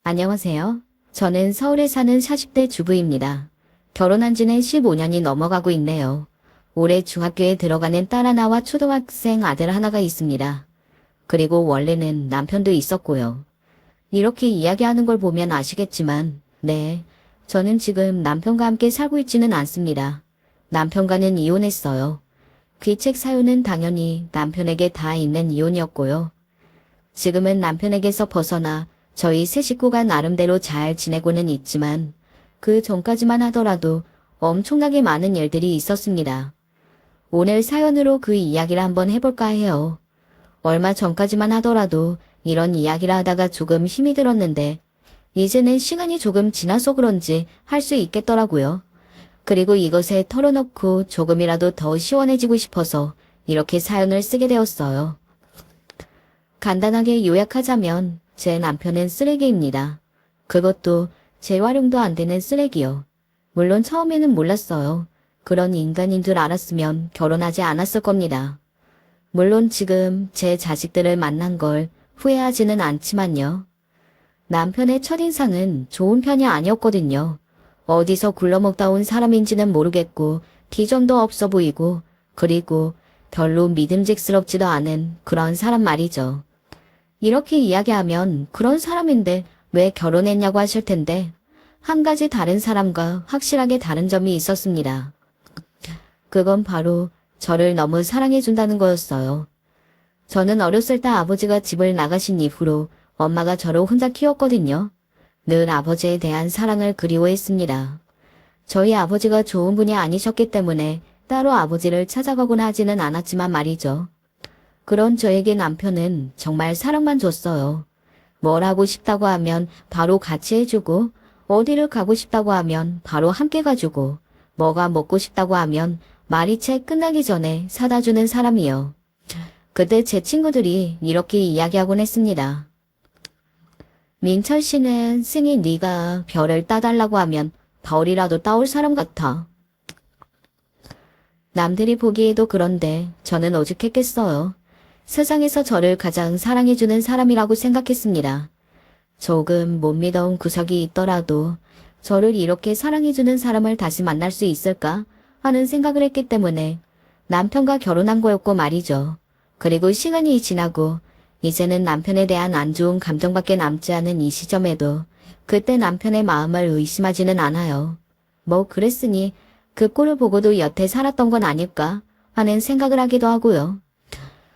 안녕하세요. 저는 서울에 사는 40대 주부입니다. 결혼한 지는 15년이 넘어가고 있네요. 올해 중학교에 들어가는 딸 하나와 초등학생 아들 하나가 있습니다. 그리고 원래는 남편도 있었고요. 이렇게 이야기하는 걸 보면 아시겠지만, 네, 저는 지금 남편과 함께 살고 있지는 않습니다. 남편과는 이혼했어요. 귀책 사유는 당연히 남편에게 다 있는 이혼이었고요. 지금은 남편에게서 벗어나 저희 세 식구가 나름대로 잘 지내고는 있지만 그 전까지만 하더라도 엄청나게 많은 일들이 있었습니다. 오늘 사연으로 그 이야기를 한번 해볼까 해요. 얼마 전까지만 하더라도 이런 이야기를 하다가 조금 힘이 들었는데 이제는 시간이 조금 지나서 그런지 할 수 있겠더라고요. 그리고 이것에 털어놓고 조금이라도 더 시원해지고 싶어서 이렇게 사연을 쓰게 되었어요. 간단하게 요약하자면 제 남편은 쓰레기입니다. 그것도 재활용도 안 되는 쓰레기요. 물론 처음에는 몰랐어요. 그런 인간인 줄 알았으면 결혼하지 않았을 겁니다. 물론 지금 제 자식들을 만난 걸 후회하지는 않지만요. 남편의 첫인상은 좋은 편이 아니었거든요. 어디서 굴러먹다 온 사람인지는 모르겠고 기존도 없어 보이고 그리고 별로 믿음직스럽지도 않은 그런 사람 말이죠. 이렇게 이야기하면 그런 사람인데 왜 결혼했냐고 하실 텐데 한 가지 다른 사람과 확실하게 다른 점이 있었습니다. 그건 바로 저를 너무 사랑해준다는 거였어요. 저는 어렸을 때 아버지가 집을 나가신 이후로 엄마가 저를 혼자 키웠거든요. 늘 아버지에 대한 사랑을 그리워했습니다. 저희 아버지가 좋은 분이 아니셨기 때문에 따로 아버지를 찾아가거나 하지는 않았지만 말이죠. 그런 저에게 남편은 정말 사랑만 줬어요. 뭘 하고 싶다고 하면 바로 같이 해주고, 어디를 가고 싶다고 하면 바로 함께 가주고, 뭐가 먹고 싶다고 하면 말이 채 끝나기 전에 사다 주는 사람이요. 그때 제 친구들이 이렇게 이야기하곤 했습니다. 민철 씨는 승희 네가 별을 따달라고 하면 별이라도 따올 사람 같아. 남들이 보기에도 그런데 저는 오죽했겠어요. 세상에서 저를 가장 사랑해주는 사람이라고 생각했습니다. 조금 못 믿어온 구석이 있더라도 저를 이렇게 사랑해주는 사람을 다시 만날 수 있을까 하는 생각을 했기 때문에 남편과 결혼한 거였고 말이죠. 그리고 시간이 지나고 이제는 남편에 대한 안 좋은 감정밖에 남지 않은 이 시점에도 그때 남편의 마음을 의심하지는 않아요. 뭐 그랬으니 그 꼴을 보고도 여태 살았던 건 아닐까 하는 생각을 하기도 하고요.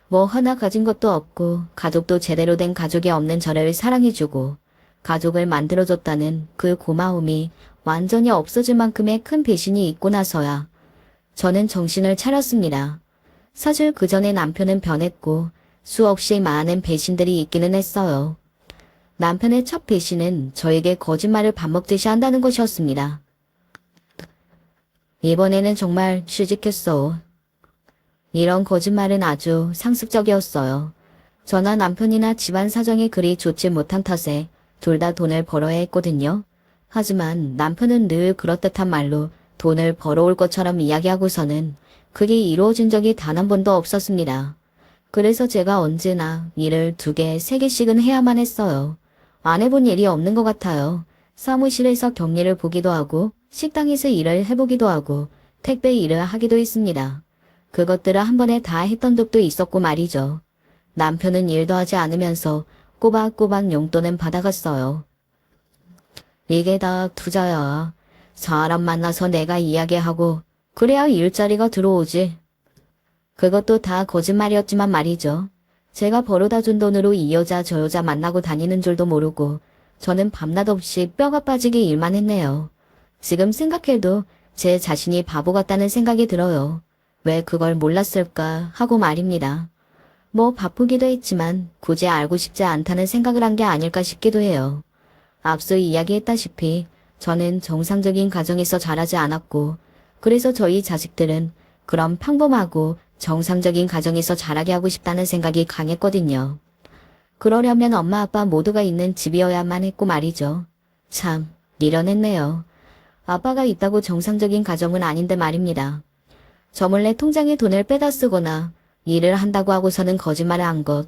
뭐 하나 가진 것도 없고 가족도 제대로 된 가족이 없는 저를 사랑해주고 가족을 만들어줬다는 그 고마움이 완전히 없어질 만큼의 큰 배신이 있고 나서야 저는 정신을 차렸습니다. 사실 그 전에 남편은 변했고 수없이 많은 배신들이 있기는 했어요. 남편의 첫 배신은 저에게 거짓말을 밥 먹듯이 한다는 것이었습니다. 이번에는 정말 취직했어. 이런 거짓말은 아주 상습적이었어요. 저나 남편이나 집안 사정이 그리 좋지 못한 탓에 둘 다 돈을 벌어야 했거든요. 하지만 남편은 늘 그렇듯한 말로 돈을 벌어올 것처럼 이야기하고서는 그게 이루어진 적이 단 한 번도 없었습니다. 그래서 제가 언제나 일을 2개, 3개씩은 해야만 했어요. 안 해본 일이 없는 것 같아요. 사무실에서 격리를 보기도 하고 식당에서 일을 해보기도 하고 택배 일을 하기도 했습니다. 그것들을 한 번에 다 했던 적도 있었고 말이죠. 남편은 일도 하지 않으면서 꼬박꼬박 용돈은 받아갔어요. 이게 다 투자야. 사람 만나서 내가 이야기하고 그래야 일자리가 들어오지. 그것도 다 거짓말이었지만 말이죠. 제가 벌어다 준 돈으로 이 여자 저 여자 만나고 다니는 줄도 모르고 저는 밤낮 없이 뼈가 빠지게 일만 했네요. 지금 생각해도 제 자신이 바보 같다는 생각이 들어요. 왜 그걸 몰랐을까 하고 말입니다. 뭐 바쁘기도 했지만 굳이 알고 싶지 않다는 생각을 한 게 아닐까 싶기도 해요. 앞서 이야기했다시피 저는 정상적인 가정에서 자라지 않았고 그래서 저희 자식들은 그런 평범하고 정상적인 가정에서 자라게 하고 싶다는 생각이 강했거든요. 그러려면 엄마 아빠 모두가 있는 집이어야만 했고 말이죠. 참 미련했네요. 아빠가 있다고 정상적인 가정은 아닌데 말입니다. 저 몰래 통장에 돈을 빼다 쓰거나 일을 한다고 하고서는 거짓말을 한 것,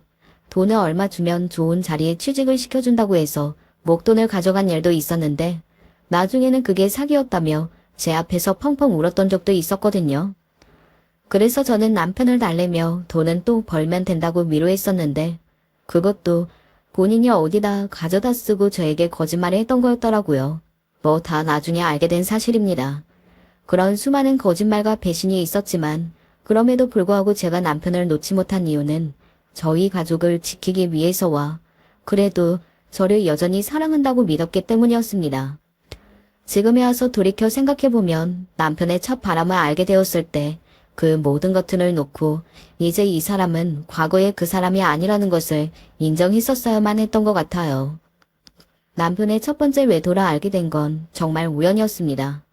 돈을 얼마 주면 좋은 자리에 취직을 시켜준다고 해서 목돈을 가져간 일도 있었는데 나중에는 그게 사기였다며 제 앞에서 펑펑 울었던 적도 있었거든요. 그래서 저는 남편을 달래며 돈은 또 벌면 된다고 위로했었는데 그것도 본인이 어디다 가져다 쓰고 저에게 거짓말을 했던 거였더라고요. 뭐 다 나중에 알게 된 사실입니다. 그런 수많은 거짓말과 배신이 있었지만 그럼에도 불구하고 제가 남편을 놓지 못한 이유는 저희 가족을 지키기 위해서와 그래도 저를 여전히 사랑한다고 믿었기 때문이었습니다. 지금에 와서 돌이켜 생각해보면 남편의 첫 바람을 알게 되었을 때 그 모든 것들을 놓고 이제 이 사람은 과거의 그 사람이 아니라는 것을 인정했었어야만 했던 것 같아요. 남편의 첫 번째 외도를 알게 된 건 정말 우연이었습니다.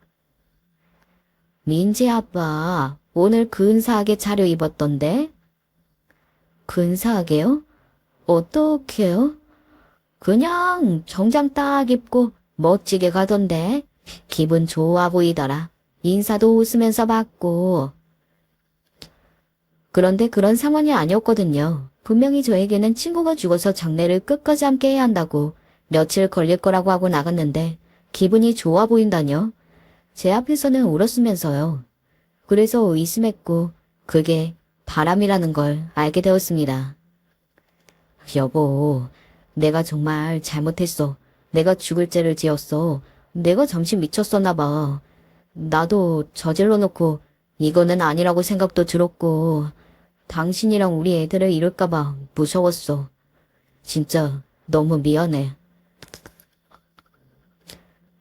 민지 아빠, 오늘 근사하게 차려입었던데? 근사하게요? 어떻게요? 그냥 정장 딱 입고 멋지게 가던데 기분 좋아 보이더라. 인사도 웃으면서 받고. 그런데 그런 상황이 아니었거든요. 분명히 저에게는 친구가 죽어서 장례를 끝까지 함께 해야 한다고 며칠 걸릴 거라고 하고 나갔는데 기분이 좋아 보인다뇨. 제 앞에서는 울었으면서요. 그래서 의심했고 그게 바람이라는 걸 알게 되었습니다. 여보, 내가 정말 잘못했어. 내가 죽을 죄를 지었어. 내가 잠시 미쳤었나 봐. 나도 저질러 놓고 이거는 아니라고 생각도 들었고 당신이랑 우리 애들을 잃을까봐 무서웠어. 진짜 너무 미안해.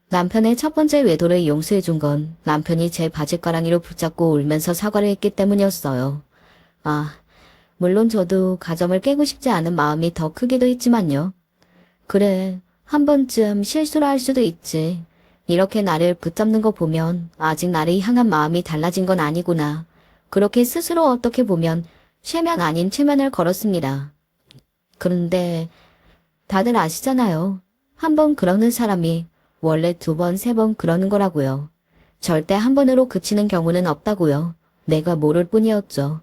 남편의 첫 번째 외도를 용서해준 건 남편이 제 바짓가랑이로 붙잡고 울면서 사과를 했기 때문이었어요. 물론 저도 가정을 깨고 싶지 않은 마음이 더 크기도 했지만요. 그래, 한 번쯤 실수를 할 수도 있지. 이렇게 나를 붙잡는 거 보면 아직 나를 향한 마음이 달라진 건 아니구나. 그렇게 스스로 어떻게 보면 최면 아닌 최면을 걸었습니다. 그런데 다들 아시잖아요. 한 번 그러는 사람이 원래 두 번, 세 번 그러는 거라고요. 절대 한 번으로 그치는 경우는 없다고요. 내가 모를 뿐이었죠.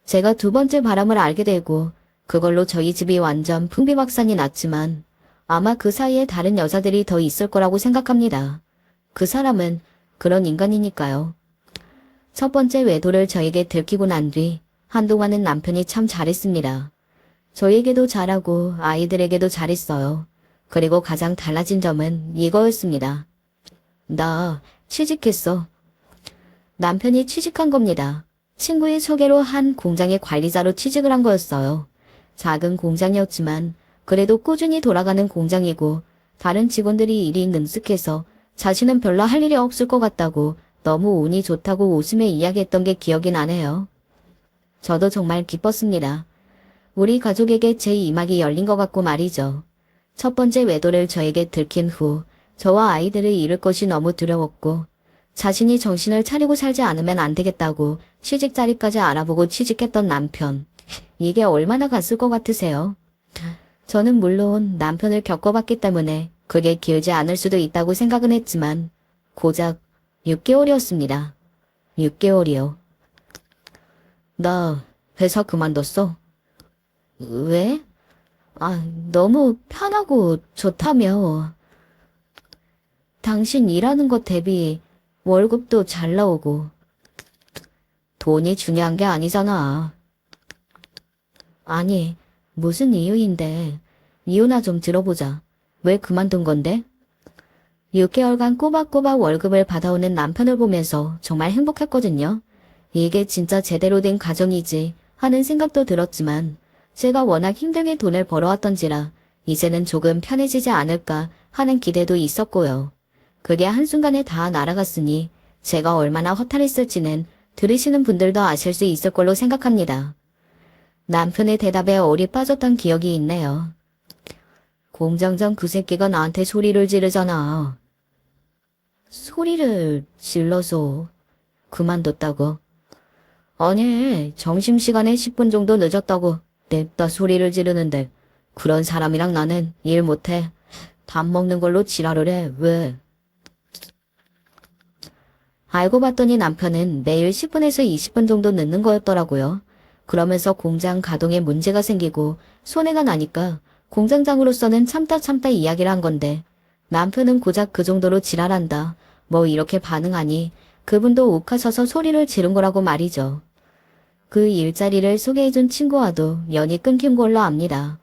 제가 두 번째 바람을 알게 되고 그걸로 저희 집이 완전 풍비박산이 났지만 아마 그 사이에 다른 여자들이 더 있을 거라고 생각합니다. 그 사람은 그런 인간이니까요. 첫 번째 외도를 저에게 들키고 난 뒤 한동안은 남편이 참 잘했습니다. 저에게도 잘하고 아이들에게도 잘했어요. 그리고 가장 달라진 점은 이거였습니다. 나 취직했어. 남편이 취직한 겁니다. 친구의 소개로 한 공장의 관리자로 취직을 한 거였어요. 작은 공장이었지만 그래도 꾸준히 돌아가는 공장이고 다른 직원들이 일이 능숙해서 자신은 별로 할 일이 없을 것 같다고 너무 운이 좋다고 웃으며 이야기했던 게 기억이 나네요. 저도 정말 기뻤습니다. 우리 가족에게 제 이막이 열린 것 같고 말이죠. 첫 번째 외도를 저에게 들킨 후 저와 아이들을 잃을 것이 너무 두려웠고 자신이 정신을 차리고 살지 않으면 안 되겠다고 취직 자리까지 알아보고 취직했던 남편. 이게 얼마나 갔을 것 같으세요? 저는 물론 남편을 겪어봤기 때문에 그게 길지 않을 수도 있다고 생각은 했지만 고작 6개월이었습니다. 6개월이요. 나 회사 그만뒀어. 왜? 너무 편하고 좋다며. 당신 일하는 것 대비 월급도 잘 나오고. 돈이 중요한 게 아니잖아. 아니, 무슨 이유인데. 이유나 좀 들어보자. 왜 그만둔 건데? 6개월간 꼬박꼬박 월급을 받아오는 남편을 보면서 정말 행복했거든요. 이게 진짜 제대로 된 가정이지 하는 생각도 들었지만 제가 워낙 힘들게 돈을 벌어왔던지라 이제는 조금 편해지지 않을까 하는 기대도 있었고요. 그게 한순간에 다 날아갔으니 제가 얼마나 허탈했을지는 들으시는 분들도 아실 수 있을 걸로 생각합니다. 남편의 대답에 얼이 빠졌던 기억이 있네요. 공장장 그 새끼가 나한테 소리를 지르잖아. 소리를 질러서 그만뒀다고. 아니, 점심시간에 10분 정도 늦었다고 냅다 소리를 지르는데 그런 사람이랑 나는 일 못해. 밥 먹는 걸로 지랄을 해. 왜? 알고 봤더니 남편은 매일 10분에서 20분 정도 늦는 거였더라고요. 그러면서 공장 가동에 문제가 생기고 손해가 나니까 공장장으로서는 참다 참다 이야기를 한 건데 남편은 고작 그 정도로 지랄한다. 뭐 이렇게 반응하니 그분도 욱하셔서 소리를 지른 거라고 말이죠. 그 일자리를 소개해준 친구와도 연이 끊긴 걸로 압니다.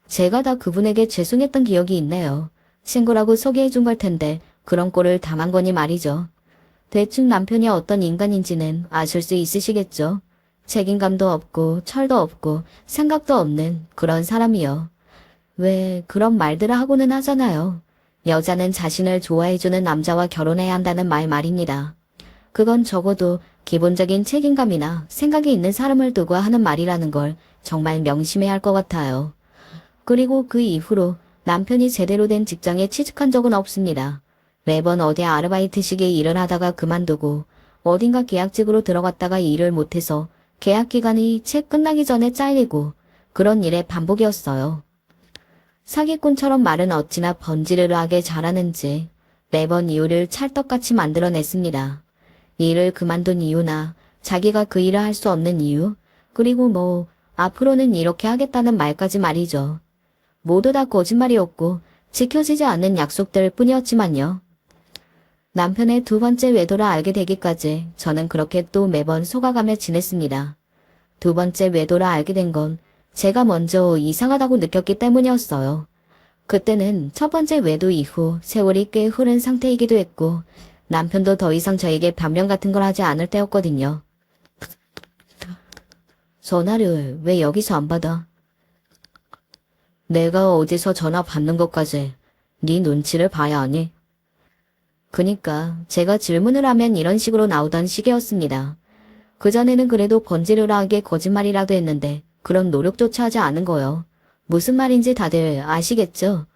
제가 다 그분에게 죄송했던 기억이 있네요. 친구라고 소개해준 걸 텐데 그런 꼴을 당한 거니 말이죠. 대충 남편이 어떤 인간인지는 아실 수 있으시겠죠. 책임감도 없고 철도 없고 생각도 없는 그런 사람이요. 왜 그런 말들을 하고는 하잖아요. 여자는 자신을 좋아해주는 남자와 결혼해야 한다는 말입니다. 그건 적어도 기본적인 책임감이나 생각이 있는 사람을 두고 하는 말이라는 걸 정말 명심해야 할 것 같아요. 그리고 그 이후로 남편이 제대로 된 직장에 취직한 적은 없습니다. 매번 어디 아르바이트식의 일을 하다가 그만두고 어딘가 계약직으로 들어갔다가 일을 못해서 계약 기간이 채 끝나기 전에 잘리고 그런 일의 반복이었어요. 사기꾼처럼 말은 어찌나 번지르르하게 잘하는지 매번 이유를 찰떡같이 만들어냈습니다. 일을 그만둔 이유나 자기가 그 일을 할 수 없는 이유, 그리고 뭐 앞으로는 이렇게 하겠다는 말까지 말이죠. 모두 다 거짓말이었고 지켜지지 않는 약속들 뿐이었지만요. 남편의 두 번째 외도를 알게 되기까지 저는 그렇게 또 매번 속아가며 지냈습니다. 두 번째 외도를 알게 된 건 제가 먼저 이상하다고 느꼈기 때문이었어요. 그때는 첫 번째 외도 이후 세월이 꽤 흐른 상태이기도 했고 남편도 더 이상 저에게 변명 같은 걸 하지 않을 때였거든요. 전화를 왜 여기서 안 받아? 내가 어디서 전화 받는 것까지 네 눈치를 봐야 하니? 그니까 제가 질문을 하면 이런 식으로 나오던 시기였습니다. 그전에는 그래도 번지르르하게 거짓말이라도 했는데 그런 노력조차 하지 않은 거요. 무슨 말인지 다들 아시겠죠?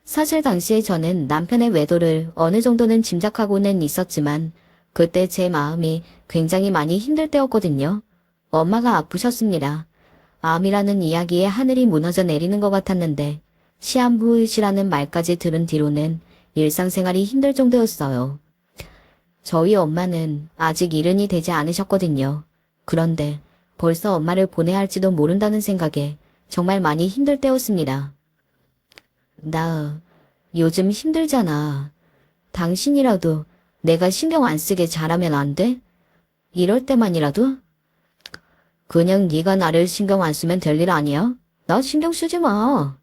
사실 당시에 저는 남편의 외도를 어느 정도는 짐작하고는 있었지만 그때 제 마음이 굉장히 많이 힘들 때였거든요. 엄마가 아프셨습니다. 암이라는 이야기에 하늘이 무너져 내리는 것 같았는데 시한부의시라는 말까지 들은 뒤로는 일상생활이 힘들 정도였어요. 저희 엄마는 아직 일흔이 되지 않으셨거든요. 그런데 벌써 엄마를 보내야 할지도 모른다는 생각에 정말 많이 힘들 때였습니다. 나 요즘 힘들잖아. 당신이라도 내가 신경 안 쓰게 잘하면 안 돼? 이럴 때만이라도? 그냥 네가 나를 신경 안 쓰면 될 일 아니야? 나 신경 쓰지 마.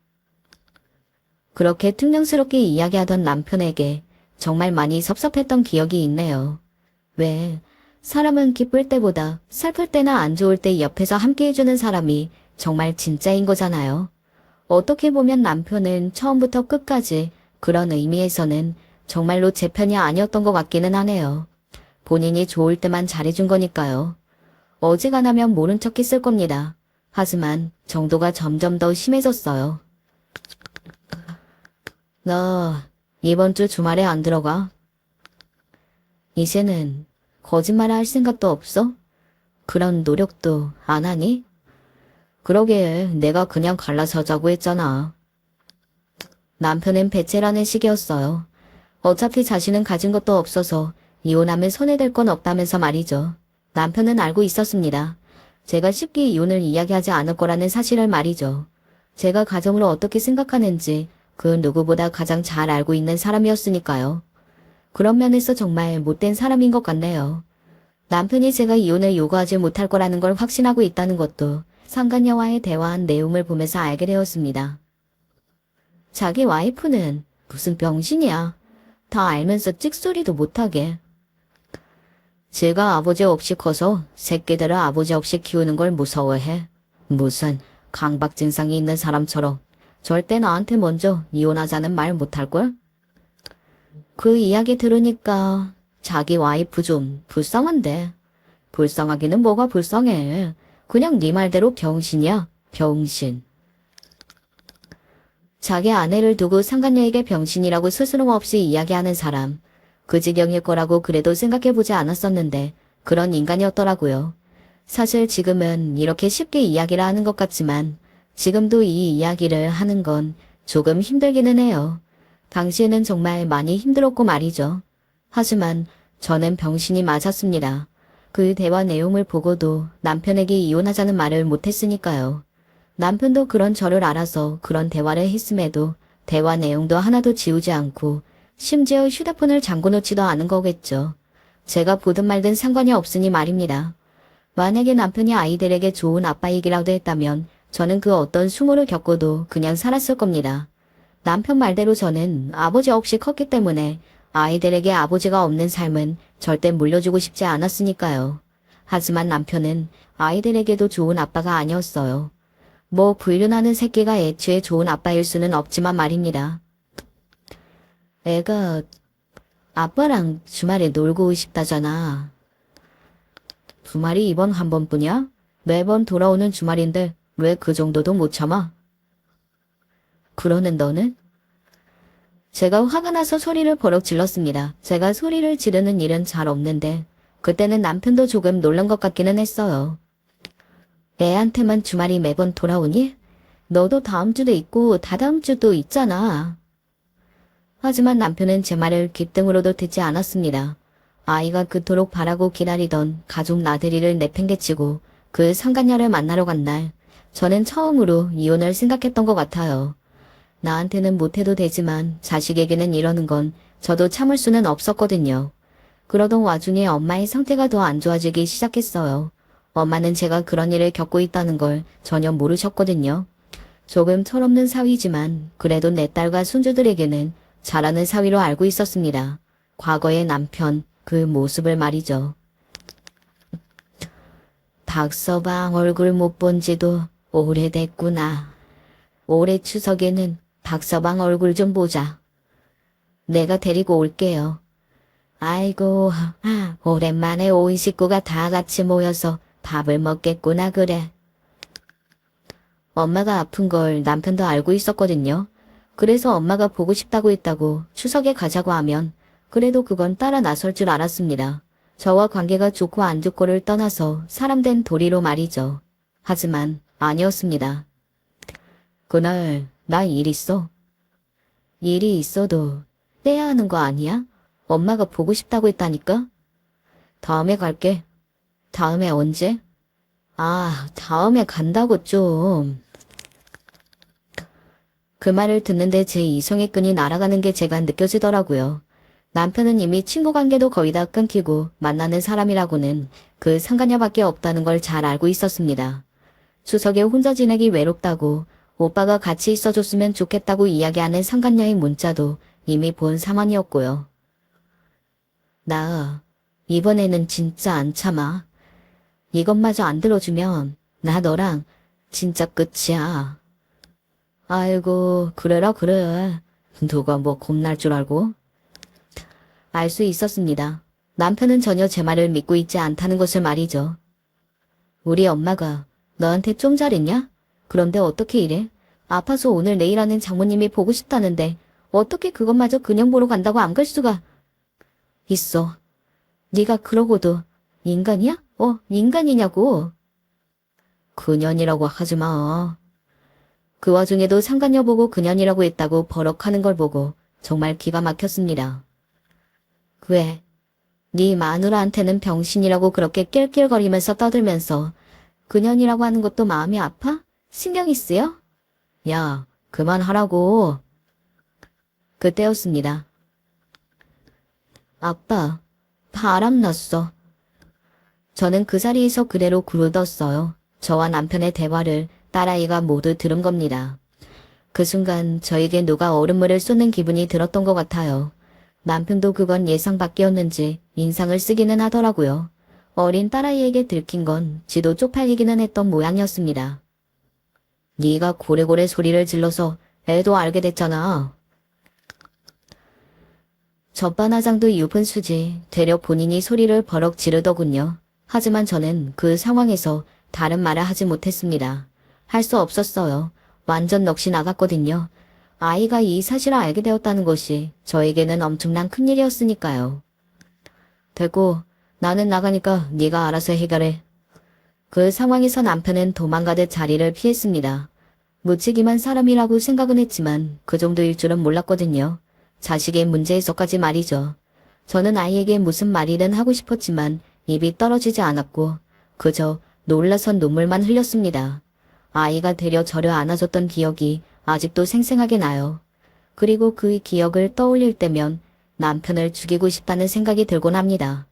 그렇게 퉁명스럽게 이야기하던 남편에게 정말 많이 섭섭했던 기억이 있네요. 왜 사람은 기쁠 때보다 슬플 때나 안 좋을 때 옆에서 함께 해주는 사람이 정말 진짜인 거잖아요. 어떻게 보면 남편은 처음부터 끝까지 그런 의미에서는 정말로 제 편이 아니었던 것 같기는 하네요. 본인이 좋을 때만 잘해준 거니까요. 어지간하면 모른 척 했을 겁니다. 하지만 정도가 점점 더 심해졌어요. 너 이번 주 주말에 안 들어가? 이제는 거짓말을 할 생각도 없어? 그런 노력도 안 하니? 그러게 내가 그냥 갈라서 자고 했잖아. 남편은 배째라는 식이었어요. 어차피 자신은 가진 것도 없어서 이혼하면 손해될 건 없다면서 말이죠. 남편은 알고 있었습니다. 제가 쉽게 이혼을 이야기하지 않을 거라는 사실을 말이죠. 제가 가정을 어떻게 생각하는지 그 누구보다 가장 잘 알고 있는 사람이었으니까요. 그런 면에서 정말 못된 사람인 것 같네요. 남편이 제가 이혼을 요구하지 못할 거라는 걸 확신하고 있다는 것도 상간녀와의 대화한 내용을 보면서 알게 되었습니다. 자기 와이프는 무슨 병신이야. 다 알면서 찍소리도 못하게. 제가 아버지 없이 커서 새끼들을 아버지 없이 키우는 걸 무서워해. 무슨 강박 증상이 있는 사람처럼 절대 나한테 먼저 이혼하자는 말 못할걸? 그 이야기 들으니까 자기 와이프 좀 불쌍한데. 불쌍하기는 뭐가 불쌍해. 그냥 네 말대로 병신이야. 병신. 자기 아내를 두고 상간녀에게 병신이라고 스스럼 없이 이야기하는 사람. 그 지경일 거라고 그래도 생각해보지 않았었는데 그런 인간이었더라고요. 사실 지금은 이렇게 쉽게 이야기를 하는 것 같지만 지금도 이 이야기를 하는 건 조금 힘들기는 해요. 당시에는 정말 많이 힘들었고 말이죠. 하지만 저는 병신이 맞았습니다. 그 대화 내용을 보고도 남편에게 이혼하자는 말을 못했으니까요. 남편도 그런 저를 알아서 그런 대화를 했음에도 대화 내용도 하나도 지우지 않고 심지어 휴대폰을 잠궈놓지도 않은 거겠죠. 제가 보든 말든 상관이 없으니 말입니다. 만약에 남편이 아이들에게 좋은 아빠이기라도 했다면 저는 그 어떤 수모를 겪고도 그냥 살았을 겁니다. 남편 말대로 저는 아버지 없이 컸기 때문에 아이들에게 아버지가 없는 삶은 절대 물려주고 싶지 않았으니까요. 하지만 남편은 아이들에게도 좋은 아빠가 아니었어요. 뭐 불륜하는 새끼가 애초에 좋은 아빠일 수는 없지만 말입니다. 애가 아빠랑 주말에 놀고 싶다잖아. 주말이 이번 한 번뿐이야? 매번 돌아오는 주말인데 왜 그 정도도 못 참아? 그러는 너는? 제가 화가 나서 소리를 버럭 질렀습니다. 제가 소리를 지르는 일은 잘 없는데 그때는 남편도 조금 놀란 것 같기는 했어요. 애한테만 주말이 매번 돌아오니? 너도 다음 주도 있고 다다음 주도 있잖아. 하지만 남편은 제 말을 귓등으로도 듣지 않았습니다. 아이가 그토록 바라고 기다리던 가족 나들이를 내팽개치고 그 상간녀를 만나러 간 날, 저는 처음으로 이혼을 생각했던 것 같아요. 나한테는 못해도 되지만 자식에게는 이러는 건 저도 참을 수는 없었거든요. 그러던 와중에 엄마의 상태가 더 안 좋아지기 시작했어요. 엄마는 제가 그런 일을 겪고 있다는 걸 전혀 모르셨거든요. 조금 철없는 사위지만 그래도 내 딸과 손주들에게는 잘하는 사위로 알고 있었습니다. 과거의 남편, 그 모습을 말이죠. 닥서방 얼굴 못 본 지도 오래됐구나. 올해 추석에는 닥서방 얼굴 좀 보자. 내가 데리고 올게요. 아이고, 오랜만에 온 식구가 다 같이 모여서 밥을 먹겠구나 그래. 엄마가 아픈 걸 남편도 알고 있었거든요. 그래서 엄마가 보고 싶다고 했다고 추석에 가자고 하면 그래도 그건 따라 나설 줄 알았습니다. 저와 관계가 좋고 안 좋고를 떠나서 사람 된 도리로 말이죠. 하지만 아니었습니다. 그날 나 일 있어. 일이 있어도 떼야 하는 거 아니야? 엄마가 보고 싶다고 했다니까? 다음에 갈게. 다음에 언제? 다음에 간다고 좀. 그 말을 듣는데 제 이성의 끈이 날아가는 게 제가 느껴지더라고요. 남편은 이미 친구 관계도 거의 다 끊기고 만나는 사람이라고는 그 상간녀밖에 없다는 걸 잘 알고 있었습니다. 추석에 혼자 지내기 외롭다고 오빠가 같이 있어줬으면 좋겠다고 이야기하는 상간녀의 문자도 이미 본 상황이었고요. 나 이번에는 진짜 안 참아. 이것마저 안 들어주면 나 너랑 진짜 끝이야. 아이고 그래라 그래. 누가 뭐 겁날 줄 알고. 알 수 있었습니다. 남편은 전혀 제 말을 믿고 있지 않다는 것을 말이죠. 우리 엄마가 너한테 좀 잘했냐? 그런데 어떻게 이래? 아파서 오늘 내일 하는 장모님이 보고 싶다는데 어떻게 그것마저 그냥 보러 간다고 안 갈 수가 있어. 네가 그러고도 인간이야? 인간이냐고. 그년이라고 하지 마. 그 와중에도 상간녀 보고 그년이라고 했다고 버럭하는 걸 보고 정말 기가 막혔습니다. 왜? 네 마누라한테는 병신이라고 그렇게 낄낄거리면서 떠들면서 그년이라고 하는 것도 마음이 아파? 신경이 쓰여? 야, 그만하라고. 그때였습니다. 아빠, 바람났어. 저는 그 자리에서 그대로 굴렀어요. 저와 남편의 대화를 딸아이가 모두 들은 겁니다. 그 순간 저에게 누가 얼음물을 쏟는 기분이 들었던 것 같아요. 남편도 그건 예상 밖이었는지 인상을 쓰기는 하더라고요. 어린 딸아이에게 들킨 건 지도 쪽팔리기는 했던 모양이었습니다. 네가 고래고래 소리를 질러서 애도 알게 됐잖아. 젖바나장도 유분수지 되려 본인이 소리를 버럭 지르더군요. 하지만 저는 그 상황에서 다른 말을 하지 못했습니다. 할 수 없었어요. 완전 넋이 나갔거든요. 아이가 이 사실을 알게 되었다는 것이 저에게는 엄청난 큰일이었으니까요. 됐고 나는 나가니까 네가 알아서 해결해. 그 상황에서 남편은 도망가듯 자리를 피했습니다. 무책임한 사람이라고 생각은 했지만 그 정도일 줄은 몰랐거든요. 자식의 문제에서까지 말이죠. 저는 아이에게 무슨 말이든 하고 싶었지만 입이 떨어지지 않았고 그저 놀라선 눈물만 흘렸습니다. 아이가 되려 저를 안아줬던 기억이 아직도 생생하게 나요. 그리고 그 기억을 떠올릴 때면 남편을 죽이고 싶다는 생각이 들곤 합니다.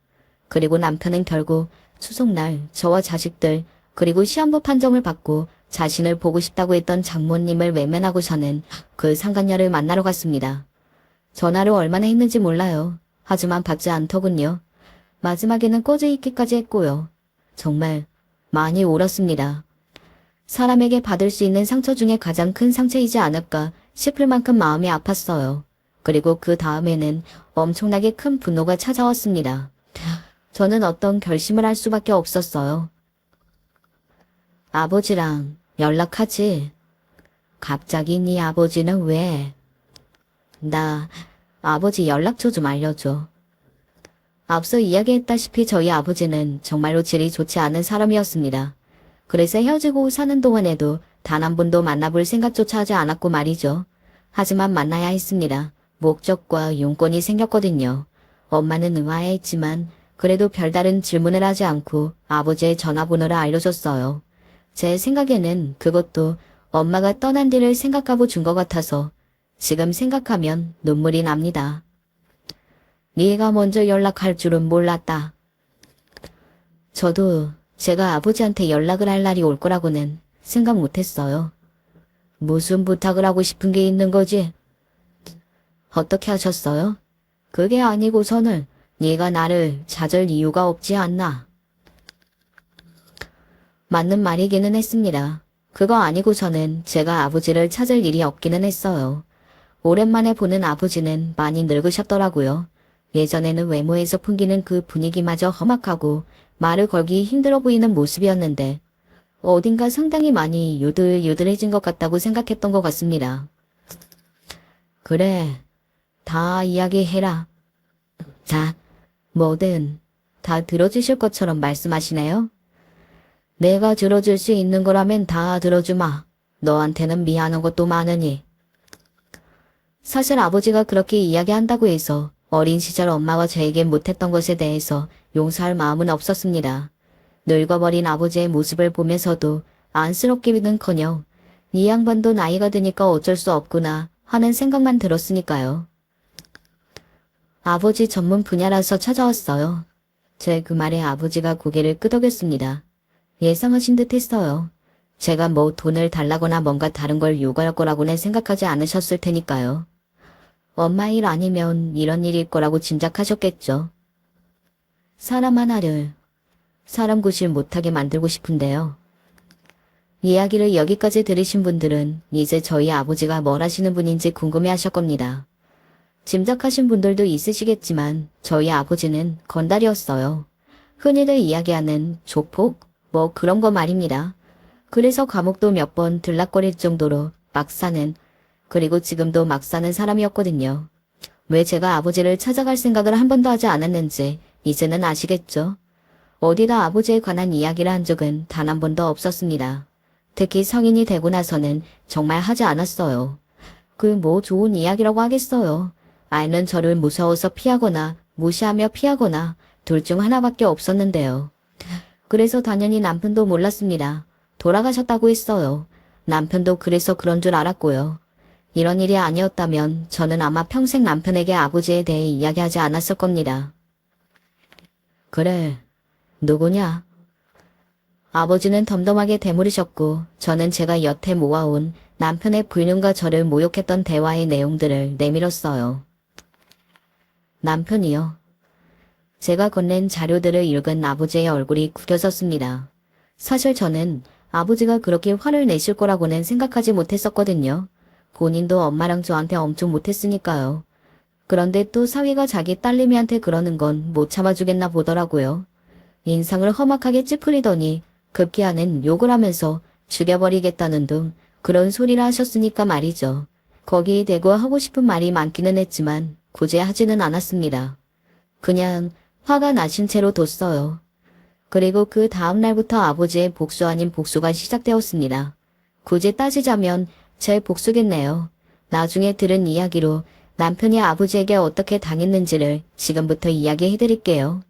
그리고 남편은 결국 추석날 저와 자식들 그리고 시한부 판정을 받고 자신을 보고 싶다고 했던 장모님을 외면하고서는 그 상간녀를 만나러 갔습니다. 전화를 얼마나 했는지 몰라요. 하지만 받지 않더군요. 마지막에는 꺼져 있기까지 했고요. 정말 많이 울었습니다. 사람에게 받을 수 있는 상처 중에 가장 큰 상처이지 않을까 싶을 만큼 마음이 아팠어요. 그리고 그 다음에는 엄청나게 큰 분노가 찾아왔습니다. 저는 어떤 결심을 할 수밖에 없었어요. 아버지랑 연락하지? 갑자기 네 아버지는 왜? 나 아버지 연락처 좀 알려줘. 앞서 이야기했다시피 저희 아버지는 정말로 질이 좋지 않은 사람이었습니다. 그래서 헤어지고 사는 동안에도 단 한 번도 만나볼 생각조차 하지 않았고 말이죠. 하지만 만나야 했습니다. 목적과 용건이 생겼거든요. 엄마는 의아해했지만 그래도 별다른 질문을 하지 않고 아버지의 전화번호를 알려줬어요. 제 생각에는 그것도 엄마가 떠난 뒤를 생각하고 준 것 같아서 지금 생각하면 눈물이 납니다. 네가 먼저 연락할 줄은 몰랐다. 저도 제가 아버지한테 연락을 할 날이 올 거라고는 생각 못했어요. 무슨 부탁을 하고 싶은 게 있는 거지? 어떻게 하셨어요? 그게 아니고서는 네가 나를 찾을 이유가 없지 않나? 맞는 말이기는 했습니다. 그거 아니고서는 제가 아버지를 찾을 일이 없기는 했어요. 오랜만에 보는 아버지는 많이 늙으셨더라고요. 예전에는 외모에서 풍기는 그 분위기마저 험악하고 말을 걸기 힘들어 보이는 모습이었는데 어딘가 상당히 많이 유들유들해진 것 같다고 생각했던 것 같습니다. 그래, 다 이야기해라. 자, 뭐든 다 들어주실 것처럼 말씀하시네요. 내가 들어줄 수 있는 거라면 다 들어주마. 너한테는 미안한 것도 많으니. 사실 아버지가 그렇게 이야기한다고 해서 어린 시절 엄마와 저에게 못했던 것에 대해서 용서할 마음은 없었습니다. 늙어버린 아버지의 모습을 보면서도 안쓰럽기는커녕 이 양반도 나이가 드니까 어쩔 수 없구나 하는 생각만 들었으니까요. 아버지 전문 분야라서 찾아왔어요. 제 그 말에 아버지가 고개를 끄덕였습니다. 예상하신 듯 했어요. 제가 뭐 돈을 달라거나 뭔가 다른 걸 요구할 거라고는 생각하지 않으셨을 테니까요. 엄마 일 아니면 이런 일일 거라고 짐작하셨겠죠. 사람 하나를 사람 구실 못하게 만들고 싶은데요. 이야기를 여기까지 들으신 분들은 이제 저희 아버지가 뭘 하시는 분인지 궁금해하실 겁니다. 짐작하신 분들도 있으시겠지만 저희 아버지는 건달이었어요. 흔히들 이야기하는 조폭? 뭐 그런 거 말입니다. 그래서 감옥도 몇 번 들락거릴 정도로 막 사는, 그리고 지금도 막 사는 사람이었거든요. 왜 제가 아버지를 찾아갈 생각을 한 번도 하지 않았는지 이제는 아시겠죠? 어디다 아버지에 관한 이야기를 한 적은 단 한 번도 없었습니다. 특히 성인이 되고 나서는 정말 하지 않았어요. 그 뭐 좋은 이야기라고 하겠어요. 아이는 저를 무서워서 피하거나 무시하며 피하거나 둘 중 하나밖에 없었는데요. 그래서 당연히 남편도 몰랐습니다. 돌아가셨다고 했어요. 남편도 그래서 그런 줄 알았고요. 이런 일이 아니었다면 저는 아마 평생 남편에게 아버지에 대해 이야기하지 않았을 겁니다. 그래, 누구냐? 아버지는 덤덤하게 되물으셨고 저는 제가 여태 모아온 남편의 불륜과 저를 모욕했던 대화의 내용들을 내밀었어요. 남편이요. 제가 건넨 자료들을 읽은 아버지의 얼굴이 굳어졌습니다. 사실 저는 아버지가 그렇게 화를 내실 거라고는 생각하지 못했었거든요. 본인도 엄마랑 저한테 엄청 못했으니까요. 그런데 또 사위가 자기 딸내미한테 그러는 건 못 참아주겠나 보더라고요. 인상을 험악하게 찌푸리더니 급기야는 욕을 하면서 죽여버리겠다는 둥 그런 소리를 하셨으니까 말이죠. 거기에 대고 하고 싶은 말이 많기는 했지만 굳이 하지는 않았습니다. 그냥 화가 나신 채로 뒀어요. 그리고 그 다음 날부터 아버지의 복수 아닌 복수가 시작되었습니다. 굳이 따지자면 제 복수겠네요. 나중에 들은 이야기로 남편이 아버지에게 어떻게 당했는지를 지금부터 이야기해드릴게요.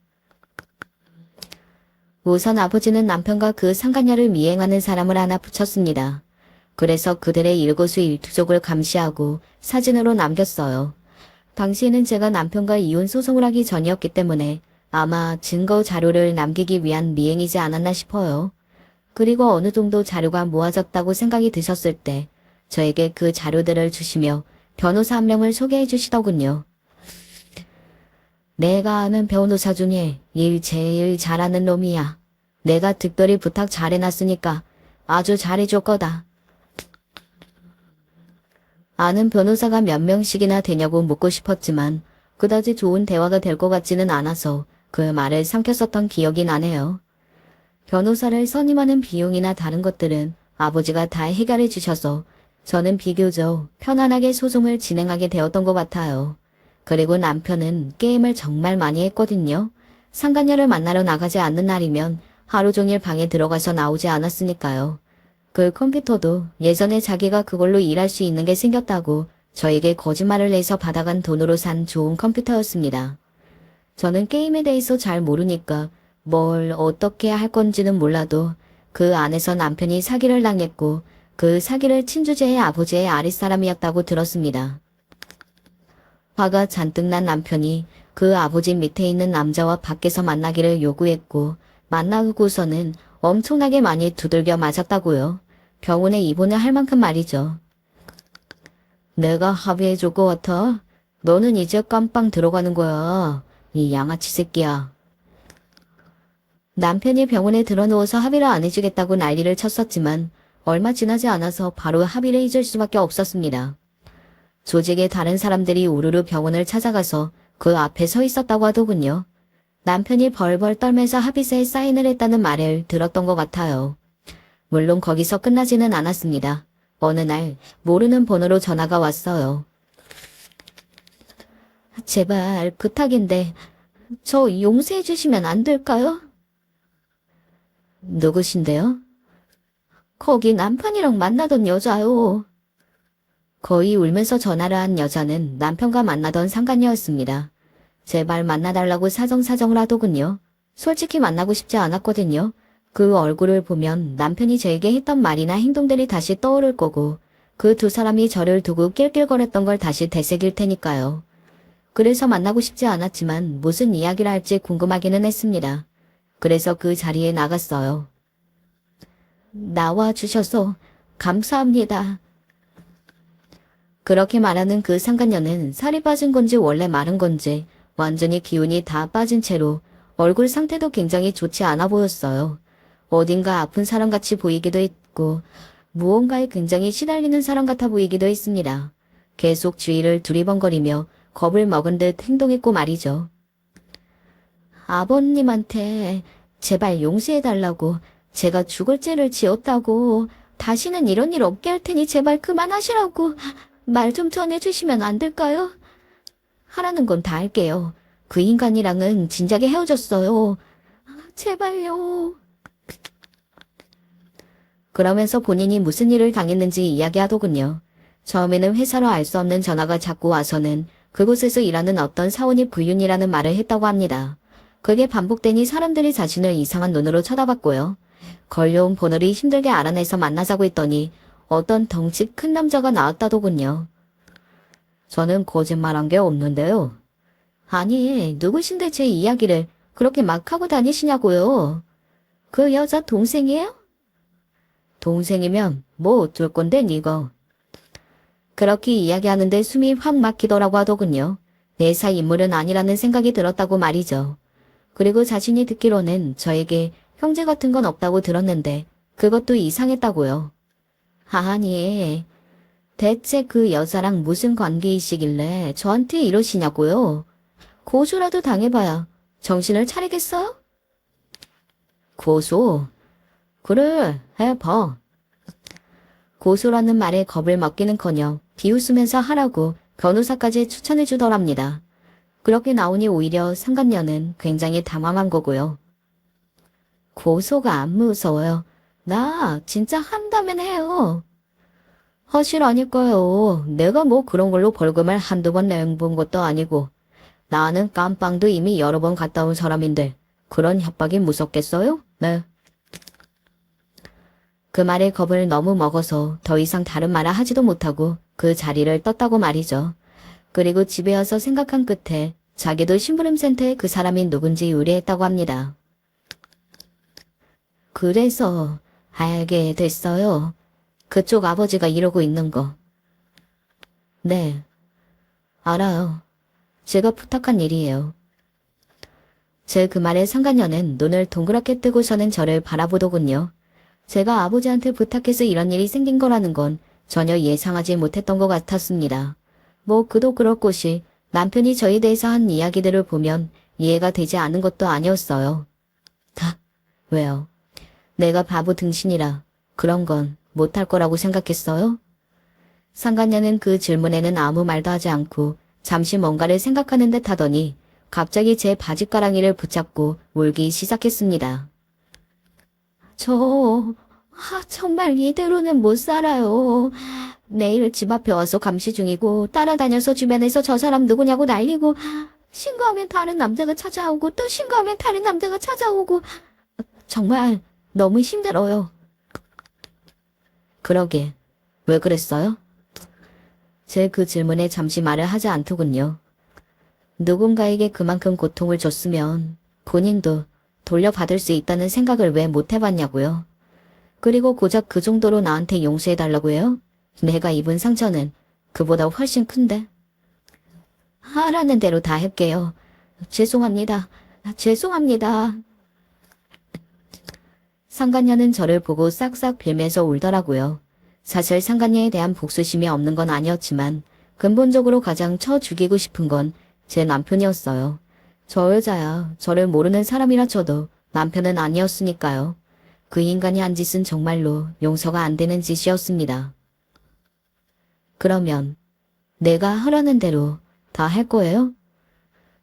우선 아버지는 남편과 그 상간녀를 미행하는 사람을 하나 붙였습니다. 그래서 그들의 일거수일투족을 감시하고 사진으로 남겼어요. 당시에는 제가 남편과 이혼 소송을 하기 전이었기 때문에 아마 증거 자료를 남기기 위한 미행이지 않았나 싶어요. 그리고 어느 정도 자료가 모아졌다고 생각이 드셨을 때 저에게 그 자료들을 주시며 변호사 한 명을 소개해 주시더군요. 내가 아는 변호사 중에 일 제일 잘하는 놈이야. 내가 특별히 부탁 잘해놨으니까 아주 잘해줄 거다. 아는 변호사가 몇 명씩이나 되냐고 묻고 싶었지만 그다지 좋은 대화가 될 것 같지는 않아서 그 말을 삼켰었던 기억이 나네요. 변호사를 선임하는 비용이나 다른 것들은 아버지가 다 해결해 주셔서 저는 비교적 편안하게 소송을 진행하게 되었던 것 같아요. 그리고 남편은 게임을 정말 많이 했거든요. 상간녀를 만나러 나가지 않는 날이면 하루 종일 방에 들어가서 나오지 않았으니까요. 그 컴퓨터도 예전에 자기가 그걸로 일할 수 있는 게 생겼다고 저에게 거짓말을 해서 받아간 돈으로 산 좋은 컴퓨터였습니다. 저는 게임에 대해서 잘 모르니까 뭘 어떻게 할 건지는 몰라도 그 안에서 남편이 사기를 당했고 그 사기를 친주제의 아버지의 아랫사람이었다고 들었습니다. 화가 잔뜩 난 남편이 그 아버지 밑에 있는 남자와 밖에서 만나기를 요구했고 만나고서는 엄청나게 많이 두들겨 맞았다고요. 병원에 입원을 할 만큼 말이죠. 내가 합의해줄 것 같아? 너는 이제 깜빵 들어가는 거야. 이 양아치 새끼야. 남편이 병원에 들어누워서 합의를 안 해주겠다고 난리를 쳤었지만 얼마 지나지 않아서 바로 합의를 해줄 수밖에 없었습니다. 조직의 다른 사람들이 우르르 병원을 찾아가서 그 앞에 서 있었다고 하더군요. 남편이 벌벌 떨면서 합의서에 사인을 했다는 말을 들었던 것 같아요. 물론 거기서 끝나지는 않았습니다. 어느 날 모르는 번호로 전화가 왔어요. 제발 부탁인데 저 용서해 주시면 안 될까요? 누구신데요? 거기 남편이랑 만나던 여자요. 거의 울면서 전화를 한 여자는 남편과 만나던 상간녀였습니다. 제발 만나달라고 사정사정을 하더군요. 솔직히 만나고 싶지 않았거든요. 그 얼굴을 보면 남편이 저에게 했던 말이나 행동들이 다시 떠오를 거고 그 두 사람이 저를 두고 낄낄거렸던 걸 다시 되새길 테니까요. 그래서 만나고 싶지 않았지만 무슨 이야기를 할지 궁금하기는 했습니다. 그래서 그 자리에 나갔어요. 나와주셔서 감사합니다. 그렇게 말하는 그 상간녀는 살이 빠진 건지 원래 마른 건지 완전히 기운이 다 빠진 채로 얼굴 상태도 굉장히 좋지 않아 보였어요. 어딘가 아픈 사람같이 보이기도 했고 무언가에 굉장히 시달리는 사람 같아 보이기도 했습니다. 계속 주위를 두리번거리며 겁을 먹은 듯 행동했고 말이죠. 아버님한테 제발 용서해달라고 제가 죽을 죄를 지었다고 다시는 이런 일 없게 할 테니 제발 그만하시라고 말 좀 전해주시면 안 될까요? 하라는 건 다 할게요. 그 인간이랑은 진작에 헤어졌어요. 제발요. 그러면서 본인이 무슨 일을 당했는지 이야기하더군요. 처음에는 회사로 알 수 없는 전화가 자꾸 와서는 그곳에서 일하는 어떤 사원이 불륜이라는 말을 했다고 합니다. 그게 반복되니 사람들이 자신을 이상한 눈으로 쳐다봤고요. 걸려온 번호를 힘들게 알아내서 만나자고 했더니 어떤 덩치 큰 남자가 나왔다더군요. 저는 거짓말한 게 없는데요. 아니, 누구신데 제 이야기를 그렇게 막 하고 다니시냐고요. 그 여자 동생이에요? 동생이면 뭐 어쩔 건데 니가. 그렇게 이야기하는데 숨이 확 막히더라고 하더군요. 내사 인물은 아니라는 생각이 들었다고 말이죠. 그리고 자신이 듣기로는 저에게 형제 같은 건 없다고 들었는데 그것도 이상했다고요. 아니, 대체 그 여자랑 무슨 관계이시길래 저한테 이러시냐고요? 고소라도 당해봐야 정신을 차리겠어요? 고소? 그래, 해봐. 고소라는 말에 겁을 먹기는커녕 비웃으면서 하라고 변호사까지 추천해 주더랍니다. 그렇게 나오니 오히려 상간녀는 굉장히 당황한 거고요. 고소가 안 무서워요. 나 진짜 한다면 해요. 허실 아닐까요. 내가 뭐 그런 걸로 벌금을 한두 번 내본 것도 아니고 나는 깜빵도 이미 여러 번 갔다 온 사람인데 그런 협박이 무섭겠어요? 네. 그 말에 겁을 너무 먹어서 더 이상 다른 말을 하지도 못하고 그 자리를 떴다고 말이죠. 그리고 집에 와서 생각한 끝에 자기도 심부름센터에 그 사람이 누군지 의뢰했다고 합니다. 그래서 알게 됐어요. 그쪽 아버지가 이러고 있는 거. 네, 알아요. 제가 부탁한 일이에요. 제 그 말에 상간녀는 눈을 동그랗게 뜨고서는 저를 바라보더군요. 제가 아버지한테 부탁해서 이런 일이 생긴 거라는 건 전혀 예상하지 못했던 것 같았습니다. 뭐 그도 그럴 것이 남편이 저에 대해서 한 이야기들을 보면 이해가 되지 않은 것도 아니었어요. 왜요? 내가 바보 등신이라 그런 건 못할 거라고 생각했어요? 상간녀는 그 질문에는 아무 말도 하지 않고 잠시 뭔가를 생각하는 듯 하더니 갑자기 제 바짓가랑이를 붙잡고 울기 시작했습니다. 정말 이대로는 못 살아요. 내일 집 앞에 와서 감시 중이고 따라다녀서 주변에서 저 사람 누구냐고 난리고 신고하면 다른 남자가 찾아오고 또 신고하면 다른 남자가 찾아오고 정말 너무 힘들어요. 그러게 왜 그랬어요? 제 그 질문에 잠시 말을 하지 않더군요. 누군가에게 그만큼 고통을 줬으면 본인도 돌려받을 수 있다는 생각을 왜 못 해봤냐고요. 그리고 고작 그 정도로 나한테 용서해달라고 해요? 내가 입은 상처는 그보다 훨씬 큰데. 하라는 대로 다 할게요. 죄송합니다. 죄송합니다. 상간녀는 저를 보고 싹싹 빌면서 울더라고요. 사실 상간녀에 대한 복수심이 없는 건 아니었지만 근본적으로 가장 쳐 죽이고 싶은 건 제 남편이었어요. 저 여자야 저를 모르는 사람이라 쳐도 남편은 아니었으니까요. 그 인간이 한 짓은 정말로 용서가 안 되는 짓이었습니다. 그러면 내가 하라는 대로 다 할 거예요?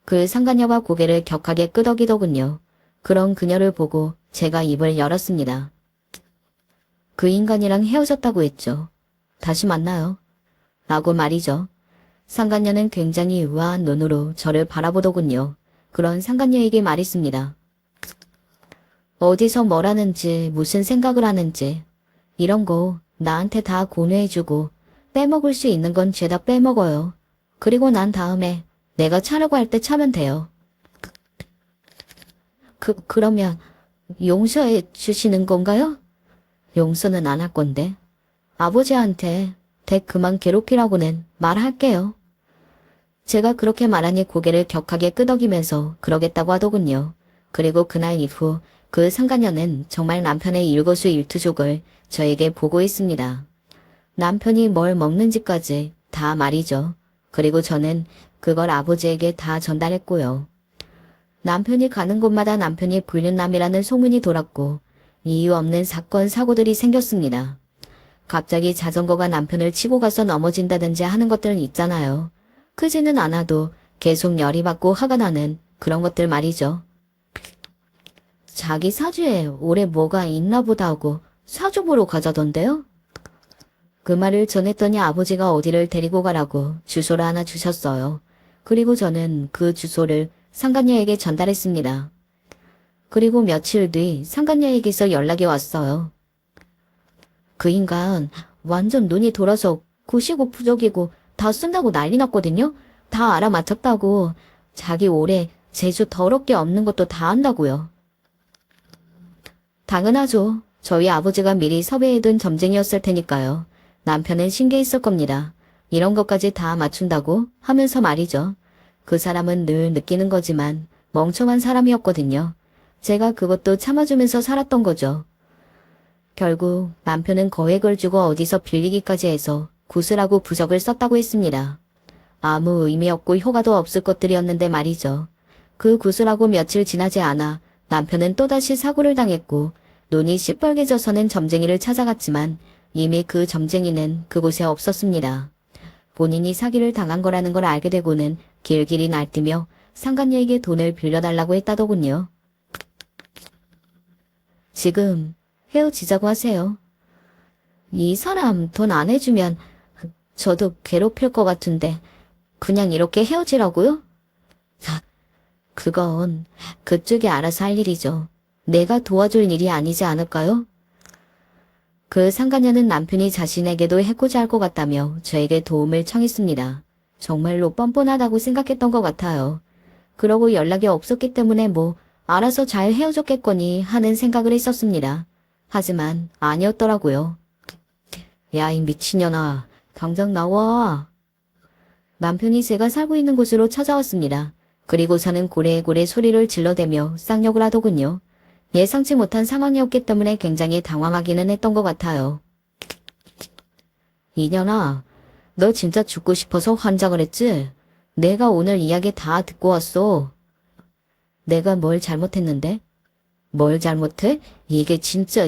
그 상간녀가 고개를 격하게 끄덕이더군요. 그런 그녀를 보고 제가 입을 열었습니다. 그 인간이랑 헤어졌다고 했죠. 다시 만나요. 라고 말이죠. 상간녀는 굉장히 우아한 눈으로 저를 바라보더군요. 그런 상간녀에게 말했습니다. 어디서 뭘 하는지 무슨 생각을 하는지 이런 거 나한테 다 고뇌해주고 빼먹을 수 있는 건 죄다 빼먹어요. 그리고 난 다음에 내가 차려고 할 때 차면 돼요. 그러면 용서해 주시는 건가요? 용서는 안 할 건데. 아버지한테 댁 그만 괴롭히라고는 말할게요. 제가 그렇게 말하니 고개를 격하게 끄덕이면서 그러겠다고 하더군요. 그리고 그날 이후 그 상간녀는 정말 남편의 일거수일투족을 저에게 보고했습니다. 남편이 뭘 먹는지까지 다 말이죠. 그리고 저는 그걸 아버지에게 다 전달했고요. 남편이 가는 곳마다 남편이 불륜남이라는 소문이 돌았고 이유 없는 사건, 사고들이 생겼습니다. 갑자기 자전거가 남편을 치고 가서 넘어진다든지 하는 것들은 있잖아요. 크지는 않아도 계속 열이 받고 화가 나는 그런 것들 말이죠. 자기 사주에 올해 뭐가 있나 보다 하고 사주 보러 가자던데요? 그 말을 전했더니 아버지가 어디를 데리고 가라고 주소를 하나 주셨어요. 그리고 저는 그 주소를 상간녀에게 전달했습니다. 그리고 며칠 뒤 상간녀에게서 연락이 왔어요. 그 인간 완전 눈이 돌아서 구시고 부족이고 다 쓴다고 난리 났거든요. 다 알아맞혔다고. 자기 올해 재주 더럽게 없는 것도 다 안다고요. 당연하죠. 저희 아버지가 미리 섭외해둔 점쟁이였을 테니까요. 남편은 신기했을 겁니다. 이런 것까지 다 맞춘다고 하면서 말이죠. 그 사람은 늘 느끼는 거지만 멍청한 사람이었거든요. 제가 그것도 참아주면서 살았던 거죠. 결국 남편은 거액을 주고 어디서 빌리기까지 해서 구슬하고 부적을 썼다고 했습니다. 아무 의미 없고 효과도 없을 것들이었는데 말이죠. 그 구슬하고 며칠 지나지 않아 남편은 또다시 사고를 당했고 눈이 시뻘개져서는 점쟁이를 찾아갔지만 이미 그 점쟁이는 그곳에 없었습니다. 본인이 사기를 당한 거라는 걸 알게 되고는 길길이 날뛰며 상간녀에게 돈을 빌려달라고 했다더군요. 지금 헤어지자고 하세요. 이 사람 돈 안 해주면 저도 괴롭힐 것 같은데 그냥 이렇게 헤어지라고요? 그건 그쪽이 알아서 할 일이죠. 내가 도와줄 일이 아니지 않을까요? 그 상간녀는 남편이 자신에게도 해코지 할 것 같다며 저에게 도움을 청했습니다. 정말로 뻔뻔하다고 생각했던 것 같아요. 그러고 연락이 없었기 때문에 뭐 알아서 잘 헤어졌겠거니 하는 생각을 했었습니다. 하지만 아니었더라고요. 야, 이 미친년아, 당장 나와. 남편이 제가 살고 있는 곳으로 찾아왔습니다. 그리고 저는 고래고래 소리를 질러대며 쌍욕을 하더군요. 예상치 못한 상황이었기 때문에 굉장히 당황하기는 했던 것 같아요. 이년아, 너 진짜 죽고 싶어서 환장을 했지? 내가 오늘 이야기 다 듣고 왔어. 내가 뭘 잘못했는데? 뭘 잘못해? 이게 진짜...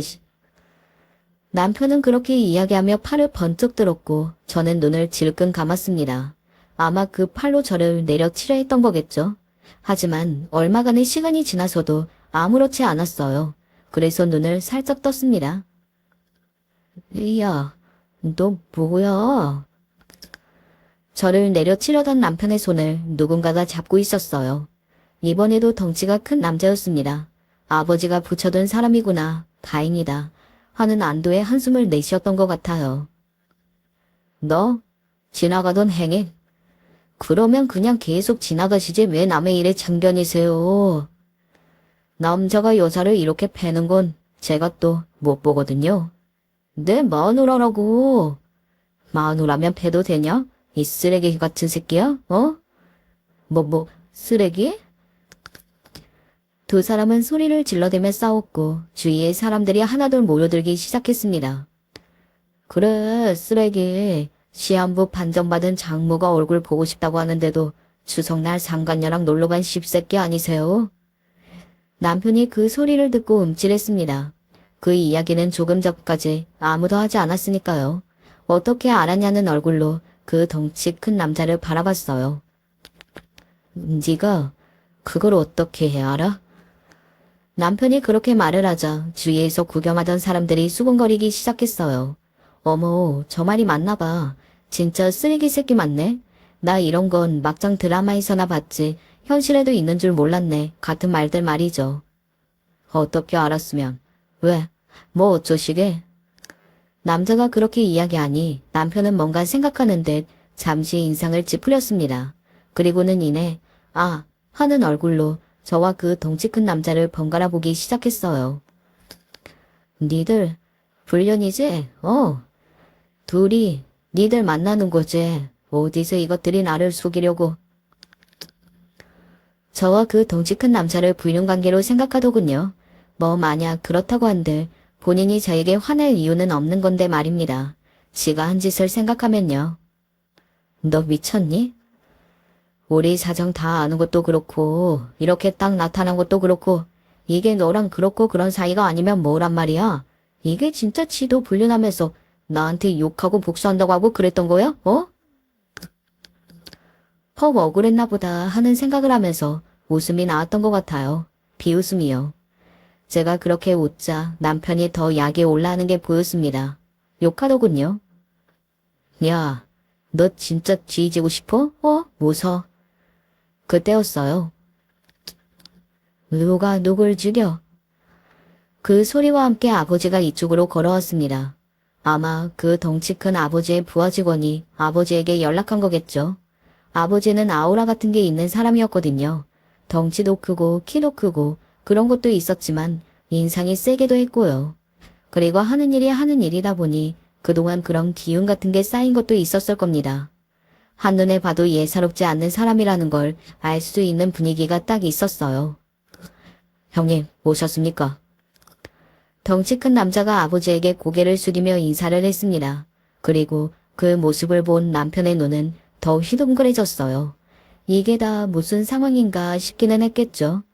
남편은 그렇게 이야기하며 팔을 번쩍 들었고 저는 눈을 질끈 감았습니다. 아마 그 팔로 저를 내려치려 했던 거겠죠. 하지만 얼마간의 시간이 지나서도 아무렇지 않았어요. 그래서 눈을 살짝 떴습니다. 야, 너 뭐야? 저를 내려치려던 남편의 손을 누군가가 잡고 있었어요. 이번에도 덩치가 큰 남자였습니다. 아버지가 붙여둔 사람이구나. 다행이다. 하는 안도의 한숨을 내쉬었던 것 같아요. 너? 지나가던 행인? 그러면 그냥 계속 지나가시지 왜 남의 일에 참견이세요? 남자가 여자를 이렇게 패는 건 제가 또 못 보거든요. 내 마누라라고. 마누라면 패도 되냐? 이 쓰레기 같은 새끼야? 어? 쓰레기? 두 사람은 소리를 질러대며 싸웠고 주위에 사람들이 하나둘 모여들기 시작했습니다. 그래, 쓰레기. 시한부 판정받은 장모가 얼굴 보고 싶다고 하는데도 추석날 상간녀랑 놀러간 씹새끼 아니세요? 남편이 그 소리를 듣고 움찔했습니다. 그 이야기는 조금 전까지 아무도 하지 않았으니까요. 어떻게 알았냐는 얼굴로 그 덩치 큰 남자를 바라봤어요. 네가 그걸 어떻게 해 알아? 남편이 그렇게 말을 하자 주위에서 구경하던 사람들이 수군거리기 시작했어요. 어머, 저 말이 맞나 봐. 진짜 쓰레기 새끼 맞네. 나 이런 건 막장 드라마에서나 봤지. 현실에도 있는 줄 몰랐네. 같은 말들 말이죠. 어떻게 알았으면. 왜? 뭐 어쩌시게? 남자가 그렇게 이야기하니 남편은 뭔가 생각하는 듯 잠시 인상을 찌푸렸습니다. 그리고는 이내 아 하는 얼굴로 저와 그 덩치 큰 남자를 번갈아 보기 시작했어요. 니들 불륜이지? 둘이 니들 만나는 거지. 어디서 이것들이 나를 속이려고. 저와 그 덩치 큰 남자를 불륜 관계로 생각하더군요. 뭐 만약 그렇다고 한들 본인이 저에게 화낼 이유는 없는 건데 말입니다. 지가 한 짓을 생각하면요. 너 미쳤니? 우리 사정 다 아는 것도 그렇고 이렇게 딱 나타난 것도 그렇고 이게 너랑 그렇고 그런 사이가 아니면 뭐란 말이야? 이게 진짜 지도 불륜하면서 나한테 욕하고 복수한다고 하고 그랬던 거야? 퍽 억울했나 보다 하는 생각을 하면서 웃음이 나왔던 것 같아요. 비웃음이요. 제가 그렇게 웃자 남편이 더 약에 올라하는 게 보였습니다. 욕하더군요. 야, 너 진짜 쥐지고 싶어? 웃어. 그때였어요. 누가 누굴 죽여? 그 소리와 함께 아버지가 이쪽으로 걸어왔습니다. 아마 그 덩치 큰 아버지의 부하 직원이 아버지에게 연락한 거겠죠. 아버지는 아우라 같은 게 있는 사람이었거든요. 덩치도 크고 키도 크고 그런 것도 있었지만 인상이 세기도 했고요. 그리고 하는 일이 하는 일이다 보니 그동안 그런 기운 같은 게 쌓인 것도 있었을 겁니다. 한눈에 봐도 예사롭지 않는 사람이라는 걸 알 수 있는 분위기가 딱 있었어요. 형님, 오셨습니까? 덩치 큰 남자가 아버지에게 고개를 숙이며 인사를 했습니다. 그리고 그 모습을 본 남편의 눈은 더 휘둥그레졌어요. 이게 다 무슨 상황인가 싶기는 했겠죠.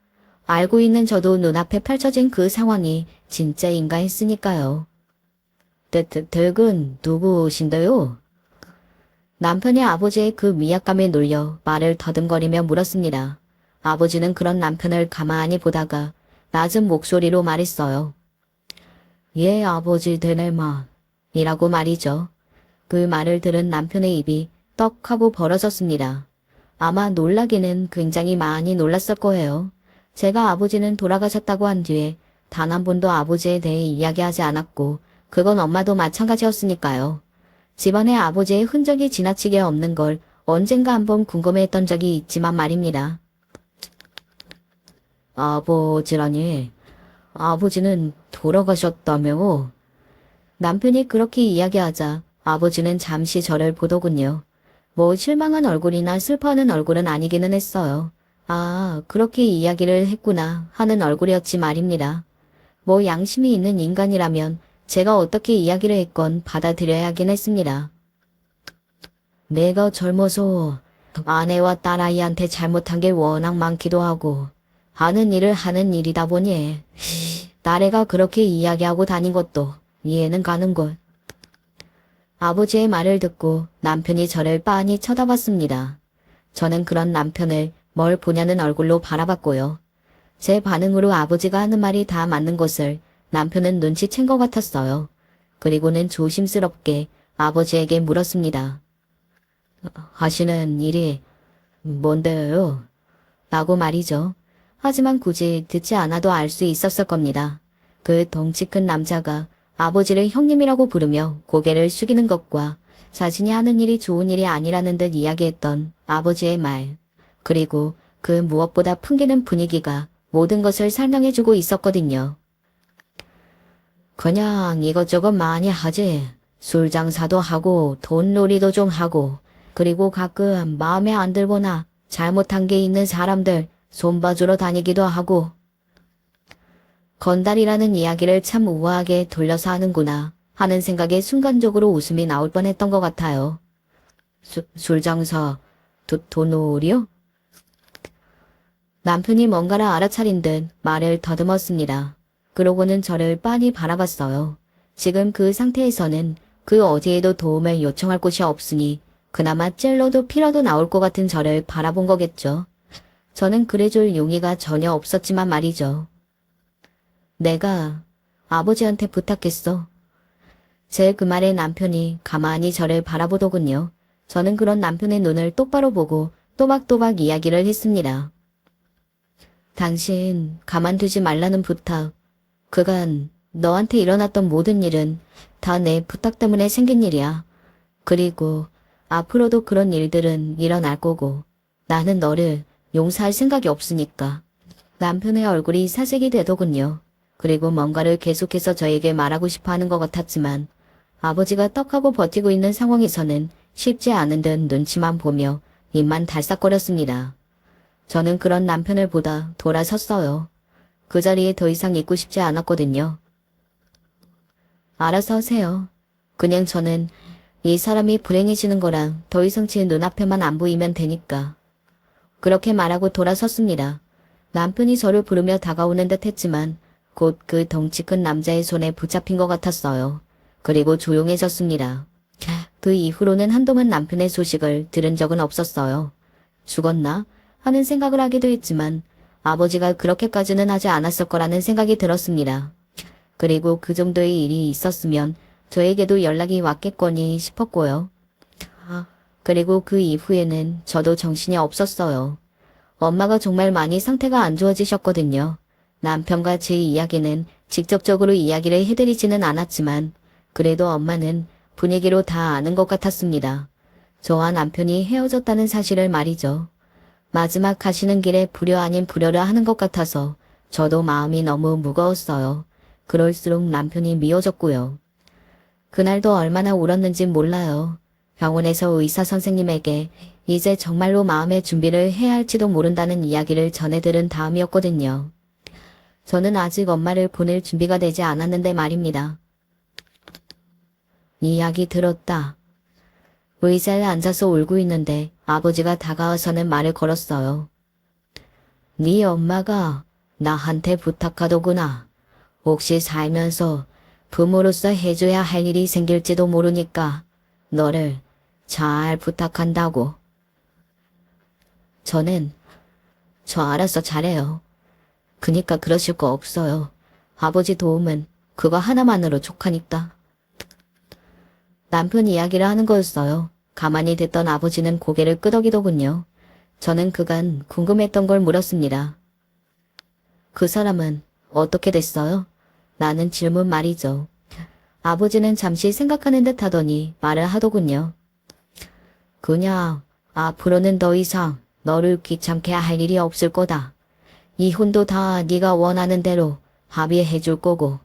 알고 있는 저도 눈앞에 펼쳐진 그 상황이 진짜인가 했으니까요. 댁은 누구신데요? 남편이 아버지의 그 미약감에 놀려 말을 더듬거리며 물었습니다. 아버지는 그런 남편을 가만히 보다가 낮은 목소리로 말했어요. 예, 아버지 되네만 이라고 말이죠. 그 말을 들은 남편의 입이 떡 하고 벌어졌습니다. 아마 놀라기는 굉장히 많이 놀랐을 거예요. 제가 아버지는 돌아가셨다고 한 뒤에 단 한 번도 아버지에 대해 이야기하지 않았고 그건 엄마도 마찬가지였으니까요. 집안에 아버지의 흔적이 지나치게 없는 걸 언젠가 한번 궁금해했던 적이 있지만 말입니다. 아버지라니, 아버지는 돌아가셨다며? 남편이 그렇게 이야기하자 아버지는 잠시 저를 보더군요. 뭐 실망한 얼굴이나 슬퍼하는 얼굴은 아니기는 했어요. 아, 그렇게 이야기를 했구나 하는 얼굴이었지 말입니다. 뭐 양심이 있는 인간이라면 제가 어떻게 이야기를 했건 받아들여야 하긴 했습니다. 내가 젊어서 아내와 딸아이한테 잘못한 게 워낙 많기도 하고 하는 일을 하는 일이다 보니 딸애가 그렇게 이야기하고 다닌 것도 이해는 가는걸. 아버지의 말을 듣고 남편이 저를 빤히 쳐다봤습니다. 저는 그런 남편을 뭘 보냐는 얼굴로 바라봤고요. 제 반응으로 아버지가 하는 말이 다 맞는 것을 남편은 눈치챈 것 같았어요. 그리고는 조심스럽게 아버지에게 물었습니다. 하시는 일이 뭔데요? 라고 말이죠. 하지만 굳이 듣지 않아도 알 수 있었을 겁니다. 그 덩치 큰 남자가 아버지를 형님이라고 부르며 고개를 숙이는 것과 자신이 하는 일이 좋은 일이 아니라는 듯 이야기했던 아버지의 말, 그리고 그 무엇보다 풍기는 분위기가 모든 것을 설명해주고 있었거든요. 그냥 이것저것 많이 하지. 술 장사도 하고 돈놀이도 좀 하고 그리고 가끔 마음에 안 들거나 잘못한 게 있는 사람들 손봐주러 다니기도 하고. 건달이라는 이야기를 참 우아하게 돌려서 하는구나 하는 생각에 순간적으로 웃음이 나올 뻔했던 것 같아요. 술 장사, 돈놀이요? 남편이 뭔가를 알아차린 듯 말을 더듬었습니다. 그러고는 저를 빤히 바라봤어요. 지금 그 상태에서는 그 어디에도 도움을 요청할 곳이 없으니 그나마 찔러도 피라도 나올 것 같은 저를 바라본 거겠죠. 저는 그래줄 용의가 전혀 없었지만 말이죠. 내가 아버지한테 부탁했어. 제 그 말에 남편이 가만히 저를 바라보더군요. 저는 그런 남편의 눈을 똑바로 보고 또박또박 이야기를 했습니다. 당신 가만두지 말라는 부탁. 그간 너한테 일어났던 모든 일은 다 내 부탁 때문에 생긴 일이야. 그리고 앞으로도 그런 일들은 일어날 거고 나는 너를 용서할 생각이 없으니까. 남편의 얼굴이 사색이 되더군요. 그리고 뭔가를 계속해서 저에게 말하고 싶어 하는 것 같았지만 아버지가 떡하고 버티고 있는 상황에서는 쉽지 않은 듯 눈치만 보며 입만 달싹거렸습니다. 저는 그런 남편을 보다 돌아섰어요. 그 자리에 더 이상 있고 싶지 않았거든요. 알아서 하세요. 그냥 저는 이 사람이 불행해지는 거랑 더 이상 제 눈앞에만 안 보이면 되니까. 그렇게 말하고 돌아섰습니다. 남편이 저를 부르며 다가오는 듯 했지만 곧 그 덩치 큰 남자의 손에 붙잡힌 것 같았어요. 그리고 조용해졌습니다. 그 이후로는 한동안 남편의 소식을 들은 적은 없었어요. 죽었나? 하는 생각을 하기도 했지만 아버지가 그렇게까지는 하지 않았을 거라는 생각이 들었습니다. 그리고 그 정도의 일이 있었으면 저에게도 연락이 왔겠거니 싶었고요. 그리고 그 이후에는 저도 정신이 없었어요. 엄마가 정말 많이 상태가 안 좋아지셨거든요. 남편과 제 이야기는 직접적으로 이야기를 해드리지는 않았지만 그래도 엄마는 분위기로 다 아는 것 같았습니다. 저와 남편이 헤어졌다는 사실을 말이죠. 마지막 가시는 길에 불효 아닌 불효를 하는 것 같아서 저도 마음이 너무 무거웠어요. 그럴수록 남편이 미워졌고요. 그날도 얼마나 울었는진 몰라요. 병원에서 의사 선생님에게 이제 정말로 마음의 준비를 해야 할지도 모른다는 이야기를 전해 들은 다음이었거든요. 저는 아직 엄마를 보낼 준비가 되지 않았는데 말입니다. 이야기 들었다. 의자에 앉아서 울고 있는데 아버지가 다가와서는 말을 걸었어요. 네 엄마가 나한테 부탁하더구나. 혹시 살면서 부모로서 해줘야 할 일이 생길지도 모르니까 너를 잘 부탁한다고. 저는 저 알아서 잘해요. 그니까 그러실 거 없어요. 아버지 도움은 그거 하나만으로 족하니까. 남편 이야기를 하는 거였어요. 가만히 듣던 아버지는 고개를 끄덕이더군요. 저는 그간 궁금했던 걸 물었습니다. 그 사람은 어떻게 됐어요? 라는 질문 말이죠. 아버지는 잠시 생각하는 듯 하더니 말을 하더군요. 그냥 앞으로는 더 이상 너를 귀찮게 할 일이 없을 거다. 이혼도 다 네가 원하는 대로 합의해 줄 거고.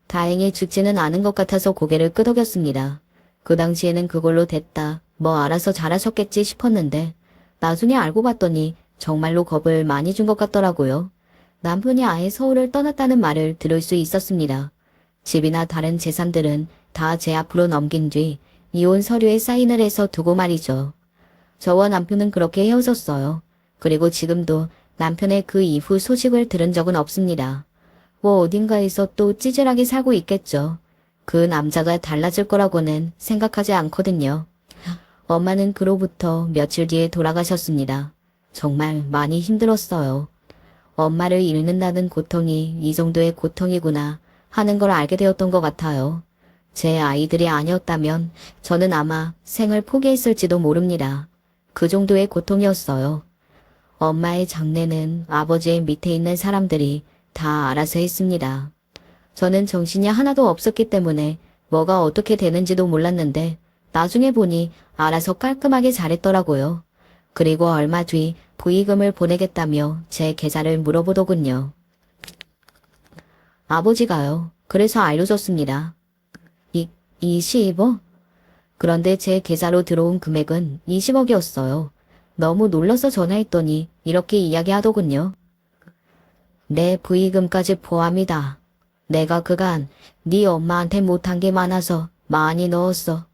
다행히 죽지는 않은 것 같아서 고개를 끄덕였습니다. 그 당시에는 그걸로 됐다. 뭐 알아서 잘하셨겠지 싶었는데 나중에 알고 봤더니 정말로 겁을 많이 준 것 같더라고요. 남편이 아예 서울을 떠났다는 말을 들을 수 있었습니다. 집이나 다른 재산들은 다 제 앞으로 넘긴 뒤 이혼 서류에 사인을 해서 두고 말이죠. 저와 남편은 그렇게 헤어졌어요. 그리고 지금도 남편의 그 이후 소식을 들은 적은 없습니다. 뭐 어딘가에서 또 찌질하게 살고 있겠죠. 그 남자가 달라질 거라고는 생각하지 않거든요. 엄마는 그로부터 며칠 뒤에 돌아가셨습니다. 정말 많이 힘들었어요. 엄마를 잃는다는 고통이 이 정도의 고통이구나 하는 걸 알게 되었던 것 같아요. 제 아이들이 아니었다면 저는 아마 생을 포기했을지도 모릅니다. 그 정도의 고통이었어요. 엄마의 장례는 아버지의 밑에 있는 사람들이 다 알아서 했습니다. 저는 정신이 하나도 없었기 때문에 뭐가 어떻게 되는지도 몰랐는데 나중에 보니 알아서 깔끔하게 잘했더라고요. 그리고 얼마 뒤 부의금을 보내겠다며 제 계좌를 물어보더군요. 아버지가요. 그래서 알려줬습니다. 20억? 그런데 제 계좌로 들어온 금액은 20억이었어요. 너무 놀라서 전화했더니 이렇게 이야기하더군요. 내 부의금까지 포함이다. 내가 그간 네 엄마한테 못한 게 많아서 많이 넣었어.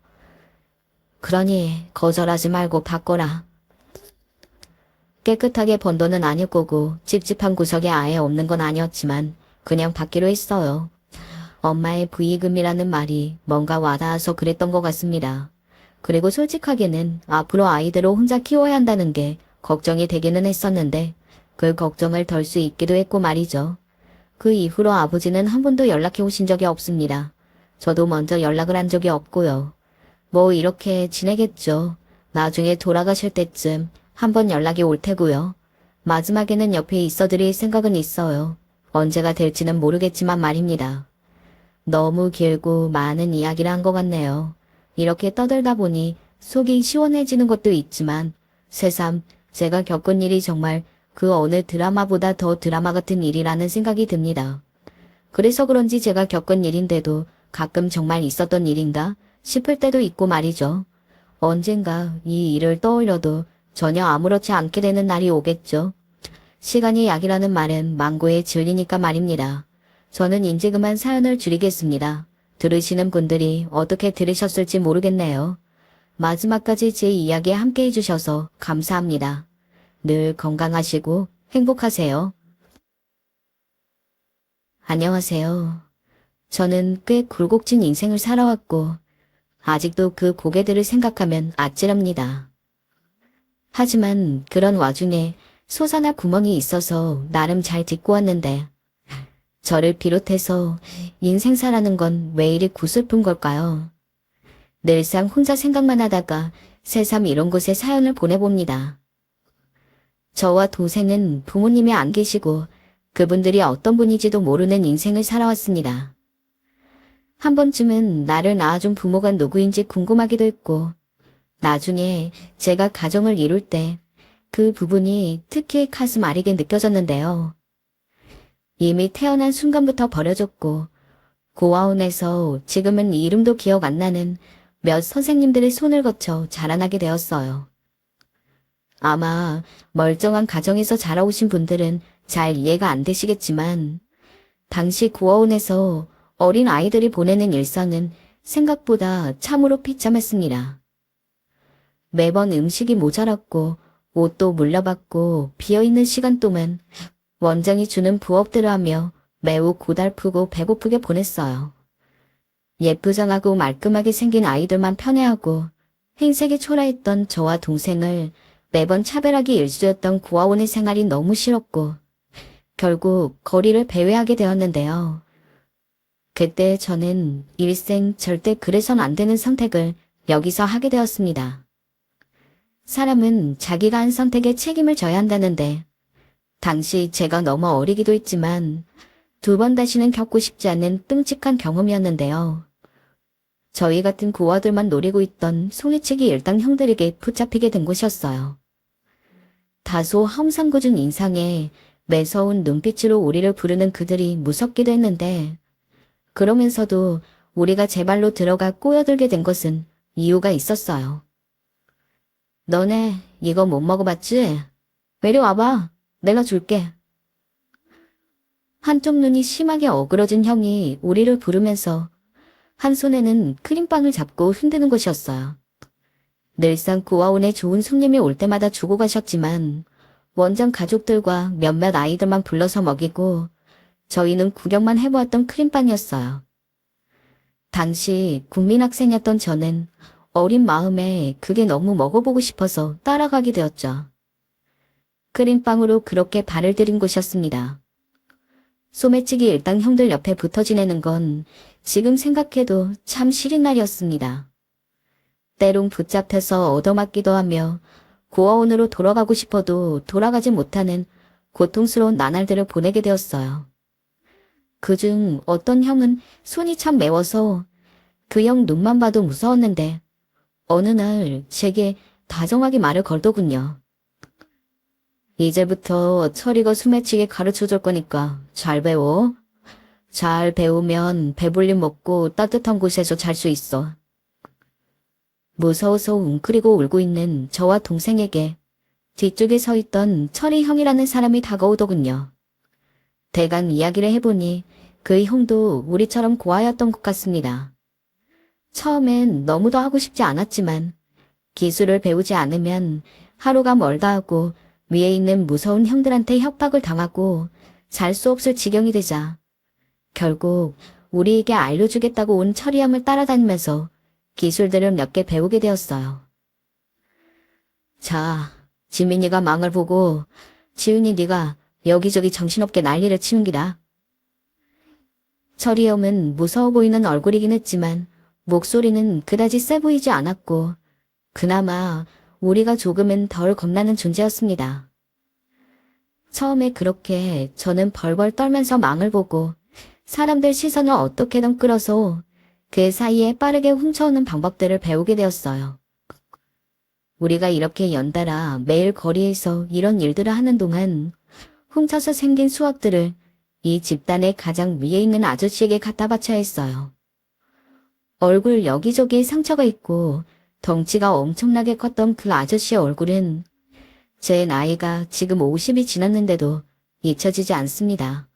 그러니 거절하지 말고 바꿔라. 깨끗하게 번 돈은 아닐 거고 찝찝한 구석이 아예 없는 건 아니었지만 그냥 받기로 했어요. 엄마의 부의금이라는 말이 뭔가 와닿아서 그랬던 것 같습니다. 그리고 솔직하게는 앞으로 아이들을 혼자 키워야 한다는 게 걱정이 되기는 했었는데 그 걱정을 덜 수 있기도 했고 말이죠. 그 이후로 아버지는 한 번도 연락해 오신 적이 없습니다. 저도 먼저 연락을 한 적이 없고요. 뭐 이렇게 지내겠죠. 나중에 돌아가실 때쯤 한번 연락이 올 테고요. 마지막에는 옆에 있어드릴 생각은 있어요. 언제가 될지는 모르겠지만 말입니다. 너무 길고 많은 이야기를 한 것 같네요. 이렇게 떠들다 보니 속이 시원해지는 것도 있지만 새삼 제가 겪은 일이 정말 그 어느 드라마보다 더 드라마 같은 일이라는 생각이 듭니다. 그래서 그런지 제가 겪은 일인데도 가끔 정말 있었던 일인가 싶을 때도 있고 말이죠. 언젠가 이 일을 떠올려도 전혀 아무렇지 않게 되는 날이 오겠죠. 시간이 약이라는 말은 망고의 진리니까 말입니다. 저는 이제 그만 사연을 줄이겠습니다. 들으시는 분들이 어떻게 들으셨을지 모르겠네요. 마지막까지 제 이야기에 함께 해주셔서 감사합니다. 늘 건강하시고 행복하세요. 안녕하세요. 저는 꽤 굴곡진 인생을 살아왔고 아직도 그 고개들을 생각하면 아찔합니다. 하지만 그런 와중에 솟아날 구멍이 있어서 나름 잘 딛고 왔는데 저를 비롯해서 인생사라는 건 왜 이리 구슬픈 걸까요? 늘상 혼자 생각만 하다가 새삼 이런 곳에 사연을 보내봅니다. 저와 동생은 부모님이 안 계시고 그분들이 어떤 분인지도 모르는 인생을 살아왔습니다. 한 번쯤은 나를 낳아준 부모가 누구인지 궁금하기도 했고 나중에 제가 가정을 이룰 때 그 부분이 특히 가슴 아리게 느껴졌는데요. 이미 태어난 순간부터 버려졌고 고아원에서 지금은 이름도 기억 안 나는 몇 선생님들의 손을 거쳐 자라나게 되었어요. 아마 멀쩡한 가정에서 자라오신 분들은 잘 이해가 안 되시겠지만 당시 고아원에서 어린 아이들이 보내는 일상은 생각보다 참으로 비참했습니다. 매번 음식이 모자랐고 옷도 물려받고 비어있는 시간 동안 원장이 주는 부업들을 하며 매우 고달프고 배고프게 보냈어요. 예쁘장하고 말끔하게 생긴 아이들만 편애하고 행색이 초라했던 저와 동생을 매번 차별하기 일쑤였던 고아원의 생활이 너무 싫었고 결국 거리를 배회하게 되었는데요. 그때 저는 일생 절대 그래선 안 되는 선택을 여기서 하게 되었습니다. 사람은 자기가 한 선택에 책임을 져야 한다는데 당시 제가 너무 어리기도 했지만 2번 다시는 겪고 싶지 않은 끔찍한 경험이었는데요. 저희 같은 고아들만 노리고 있던 소매치기 일당 형들에게 붙잡히게 된 곳이었어요. 다소 험상궂은 인상에 매서운 눈빛으로 우리를 부르는 그들이 무섭기도 했는데, 그러면서도 우리가 제 발로 들어가 꼬여들게 된 것은 이유가 있었어요. 너네 이거 못 먹어봤지? 이리 와봐. 내가 줄게. 한쪽 눈이 심하게 어그러진 형이 우리를 부르면서 한 손에는 크림빵을 잡고 흔드는 것이었어요. 늘상 고아원에 좋은 손님이 올 때마다 주고 가셨지만 원장 가족들과 몇몇 아이들만 불러서 먹이고 저희는 구경만 해보았던 크림빵이었어요. 당시 국민학생이었던 저는 어린 마음에 그게 너무 먹어보고 싶어서 따라가게 되었죠. 크림빵으로 그렇게 발을 들인 곳이었습니다. 소매치기 일당 형들 옆에 붙어 지내는 건 지금 생각해도 참 시린 날이었습니다. 때론 붙잡혀서 얻어맞기도 하며 고아원으로 돌아가고 싶어도 돌아가지 못하는 고통스러운 나날들을 보내게 되었어요. 그중 어떤 형은 손이 참 매워서 그 형 눈만 봐도 무서웠는데 어느 날 제게 다정하게 말을 걸더군요. 이제부터 철이가 소매치기 가르쳐줄 거니까 잘 배워. 잘 배우면 배불림 먹고 따뜻한 곳에서 잘 수 있어. 무서워서 웅크리고 울고 있는 저와 동생에게 뒤쪽에 서 있던 철이 형이라는 사람이 다가오더군요. 대강 이야기를 해보니 그 형도 우리처럼 고아였던 것 같습니다. 처음엔 너무도 하고 싶지 않았지만 기술을 배우지 않으면 하루가 멀다 하고 위에 있는 무서운 형들한테 협박을 당하고 살 수 없을 지경이 되자 결국 우리에게 알려주겠다고 온 철이 형을 따라다니면서 기술들을 몇 개 배우게 되었어요. 자, 지민이가 망을 보고 지훈이 네가 여기저기 정신없게 난리를 치는 기다. 철이 형은 무서워 보이는 얼굴이긴 했지만 목소리는 그다지 세 보이지 않았고 그나마 우리가 조금은 덜 겁나는 존재였습니다. 처음에 그렇게 저는 벌벌 떨면서 망을 보고 사람들 시선을 어떻게든 끌어서 그 사이에 빠르게 훔쳐오는 방법들을 배우게 되었어요. 우리가 이렇게 연달아 매일 거리에서 이런 일들을 하는 동안 훔쳐서 생긴 수확들을 이 집단의 가장 위에 있는 아저씨에게 갖다 바쳐야 했어요. 얼굴 여기저기에 상처가 있고 덩치가 엄청나게 컸던 그 아저씨의 얼굴은 제 나이가 지금 50이 지났는데도 잊혀지지 않습니다.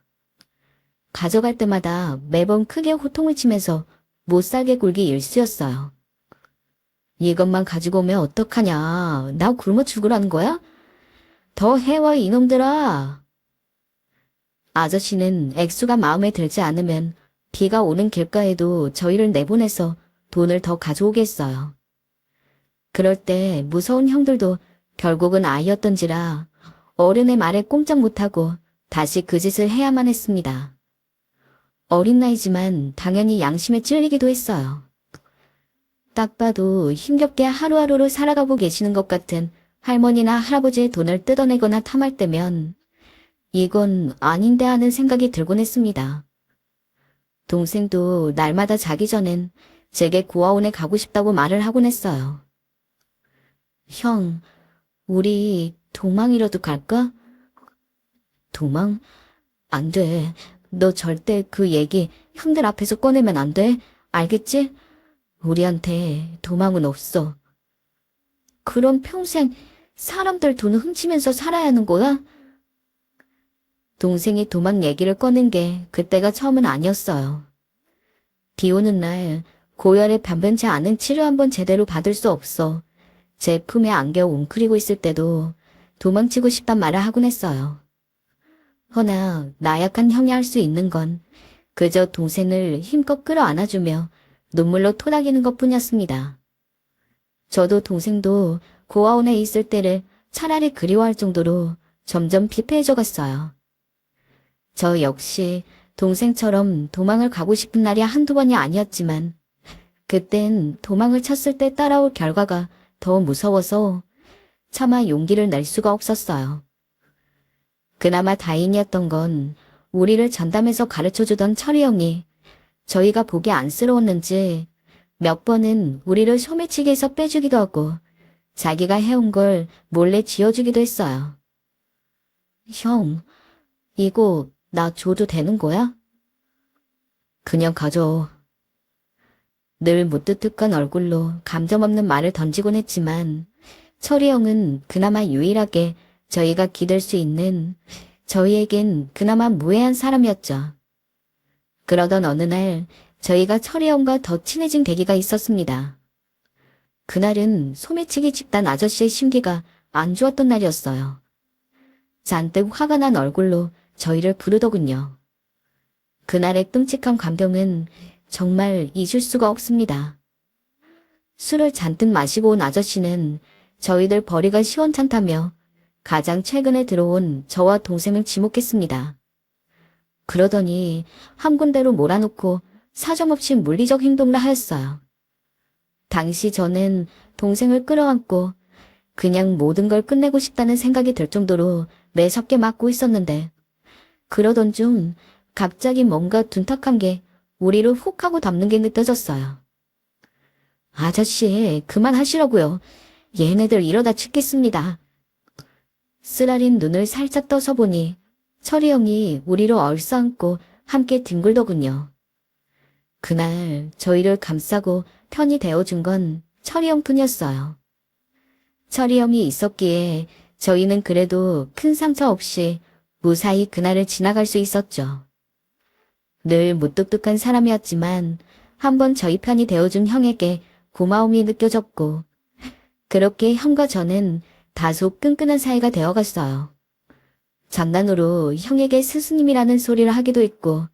가져갈 때마다 매번 크게 호통을 치면서 못살게 굴기 일쑤였어요. 이것만 가지고 오면 어떡하냐. 나 굶어 죽으라는 거야? 더 해와 이놈들아. 아저씨는 액수가 마음에 들지 않으면 비가 오는 길가에도 저희를 내보내서 돈을 더 가져오겠어요. 그럴 때 무서운 형들도 결국은 아이였던지라 어른의 말에 꼼짝 못하고 다시 그 짓을 해야만 했습니다. 어린 나이지만 당연히 양심에 찔리기도 했어요. 딱 봐도 힘겹게 하루하루를 살아가고 계시는 것 같은 할머니나 할아버지의 돈을 뜯어내거나 탐할 때면 이건 아닌데 하는 생각이 들곤 했습니다. 동생도 날마다 자기 전엔 제게 고아원에 가고 싶다고 말을 하곤 했어요. 형, 우리 도망이라도 갈까? 도망? 안 돼. 너 절대 그 얘기 형들 앞에서 꺼내면 안 돼. 알겠지? 우리한테 도망은 없어. 그럼 평생 사람들 돈을 훔치면서 살아야 하는 거야? 동생이 도망 얘기를 꺼낸 게 그때가 처음은 아니었어요. 비 오는 날 고열에 변변치 않은 치료 한번 제대로 받을 수 없어 제 품에 안겨 웅크리고 있을 때도 도망치고 싶단 말을 하곤 했어요. 허나 나약한 형이 할 수 있는 건 그저 동생을 힘껏 끌어안아주며 눈물로 토닥이는 것뿐이었습니다. 저도 동생도 고아원에 있을 때를 차라리 그리워할 정도로 점점 피폐해져 갔어요. 저 역시 동생처럼 도망을 가고 싶은 날이 한두 번이 아니었지만 그땐 도망을 쳤을 때 따라올 결과가 더 무서워서 차마 용기를 낼 수가 없었어요. 그나마 다행이었던 건 우리를 전담해서 가르쳐주던 철이 형이 저희가 보기 안쓰러웠는지 몇 번은 우리를 소매치기에서 빼주기도 하고 자기가 해온 걸 몰래 지어주기도 했어요. 형, 이거 나 줘도 되는 거야? 그냥 가져. 늘 무뚝뚝한 얼굴로 감정 없는 말을 던지곤 했지만 철이 형은 그나마 유일하게 저희가 기댈 수 있는, 저희에겐 그나마 무해한 사람이었죠. 그러던 어느 날 저희가 철이 형과 더 친해진 계기가 있었습니다. 그날은 소매치기 집단 아저씨의 심기가 안 좋았던 날이었어요. 잔뜩 화가 난 얼굴로 저희를 부르더군요. 그날의 끔찍한 감동은 정말 잊을 수가 없습니다. 술을 잔뜩 마시고 온 아저씨는 저희들 벌이가 시원찮다며 가장 최근에 들어온 저와 동생을 지목했습니다. 그러더니 한 군데로 몰아놓고 사정없이 물리적 행동을 하였어요. 당시 저는 동생을 끌어안고 그냥 모든 걸 끝내고 싶다는 생각이 들 정도로 매섭게 맞고 있었는데, 그러던 중 갑자기 뭔가 둔탁한 게 우리를 훅 하고 덮는 게 느껴졌어요. 아저씨, 그만하시라고요. 얘네들 이러다 죽겠습니다. 쓰라린 눈을 살짝 떠서 보니 철이 형이 우리를 얼싸안고 함께 뒹굴더군요. 그날 저희를 감싸고 편히 대어준 건 철이 형뿐이었어요. 철이 형이 있었기에 저희는 그래도 큰 상처 없이 무사히 그날을 지나갈 수 있었죠. 늘 무뚝뚝한 사람이었지만 한번 저희 편이 되어준 형에게 고마움이 느껴졌고, 그렇게 형과 저는 다소 끈끈한 사이가 되어갔어요. 장난으로 형에게 스승님이라는 소리를 하기도 했고,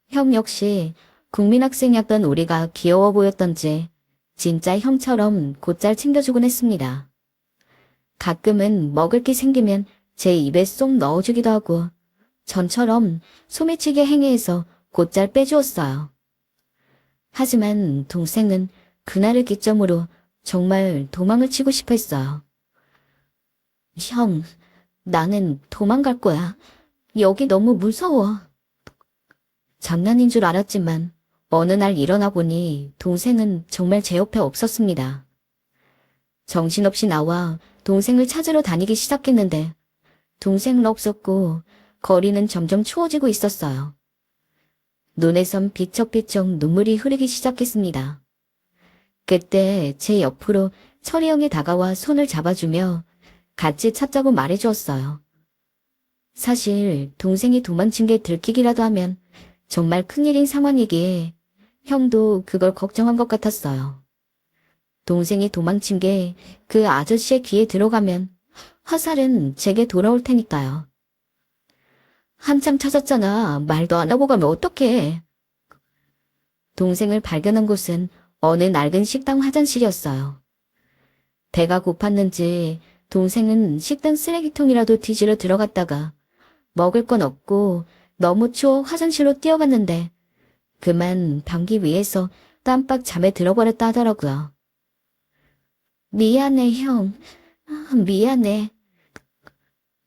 형 역시 국민학생이었던 우리가 귀여워 보였던지 진짜 형처럼 곧잘 챙겨주곤 했습니다. 가끔은 먹을 게 생기면 제 입에 쏙 넣어주기도 하고, 전처럼 소매치기 행위에서 곧잘 빼주었어요. 하지만 동생은 그날을 기점으로 정말 도망을 치고 싶어 했어요. 형, 나는 도망갈 거야. 여기 너무 무서워. 장난인 줄 알았지만 어느 날 일어나 보니 동생은 정말 제 옆에 없었습니다. 정신없이 나와 동생을 찾으러 다니기 시작했는데 동생은 없었고 거리는 점점 추워지고 있었어요. 눈에선 비쩍비쩍 눈물이 흐르기 시작했습니다. 그때 제 옆으로 철이 형이 다가와 손을 잡아주며 같이 찾자고 말해주었어요. 사실 동생이 도망친 게 들키기라도 하면 정말 큰일인 상황이기에 형도 그걸 걱정한 것 같았어요. 동생이 도망친 게 그 아저씨의 귀에 들어가면 화살은 제게 돌아올 테니까요. 한참 찾았잖아. 말도 안 하고 가면 어떡해. 동생을 발견한 곳은 어느 낡은 식당 화장실이었어요. 배가 고팠는지 동생은 식당 쓰레기통이라도 뒤지러 들어갔다가 먹을 건 없고 너무 추워 화장실로 뛰어갔는데 그만 변기 위에서 깜빡 잠에 들어버렸다 하더라고요. 미안해, 형. 미안해.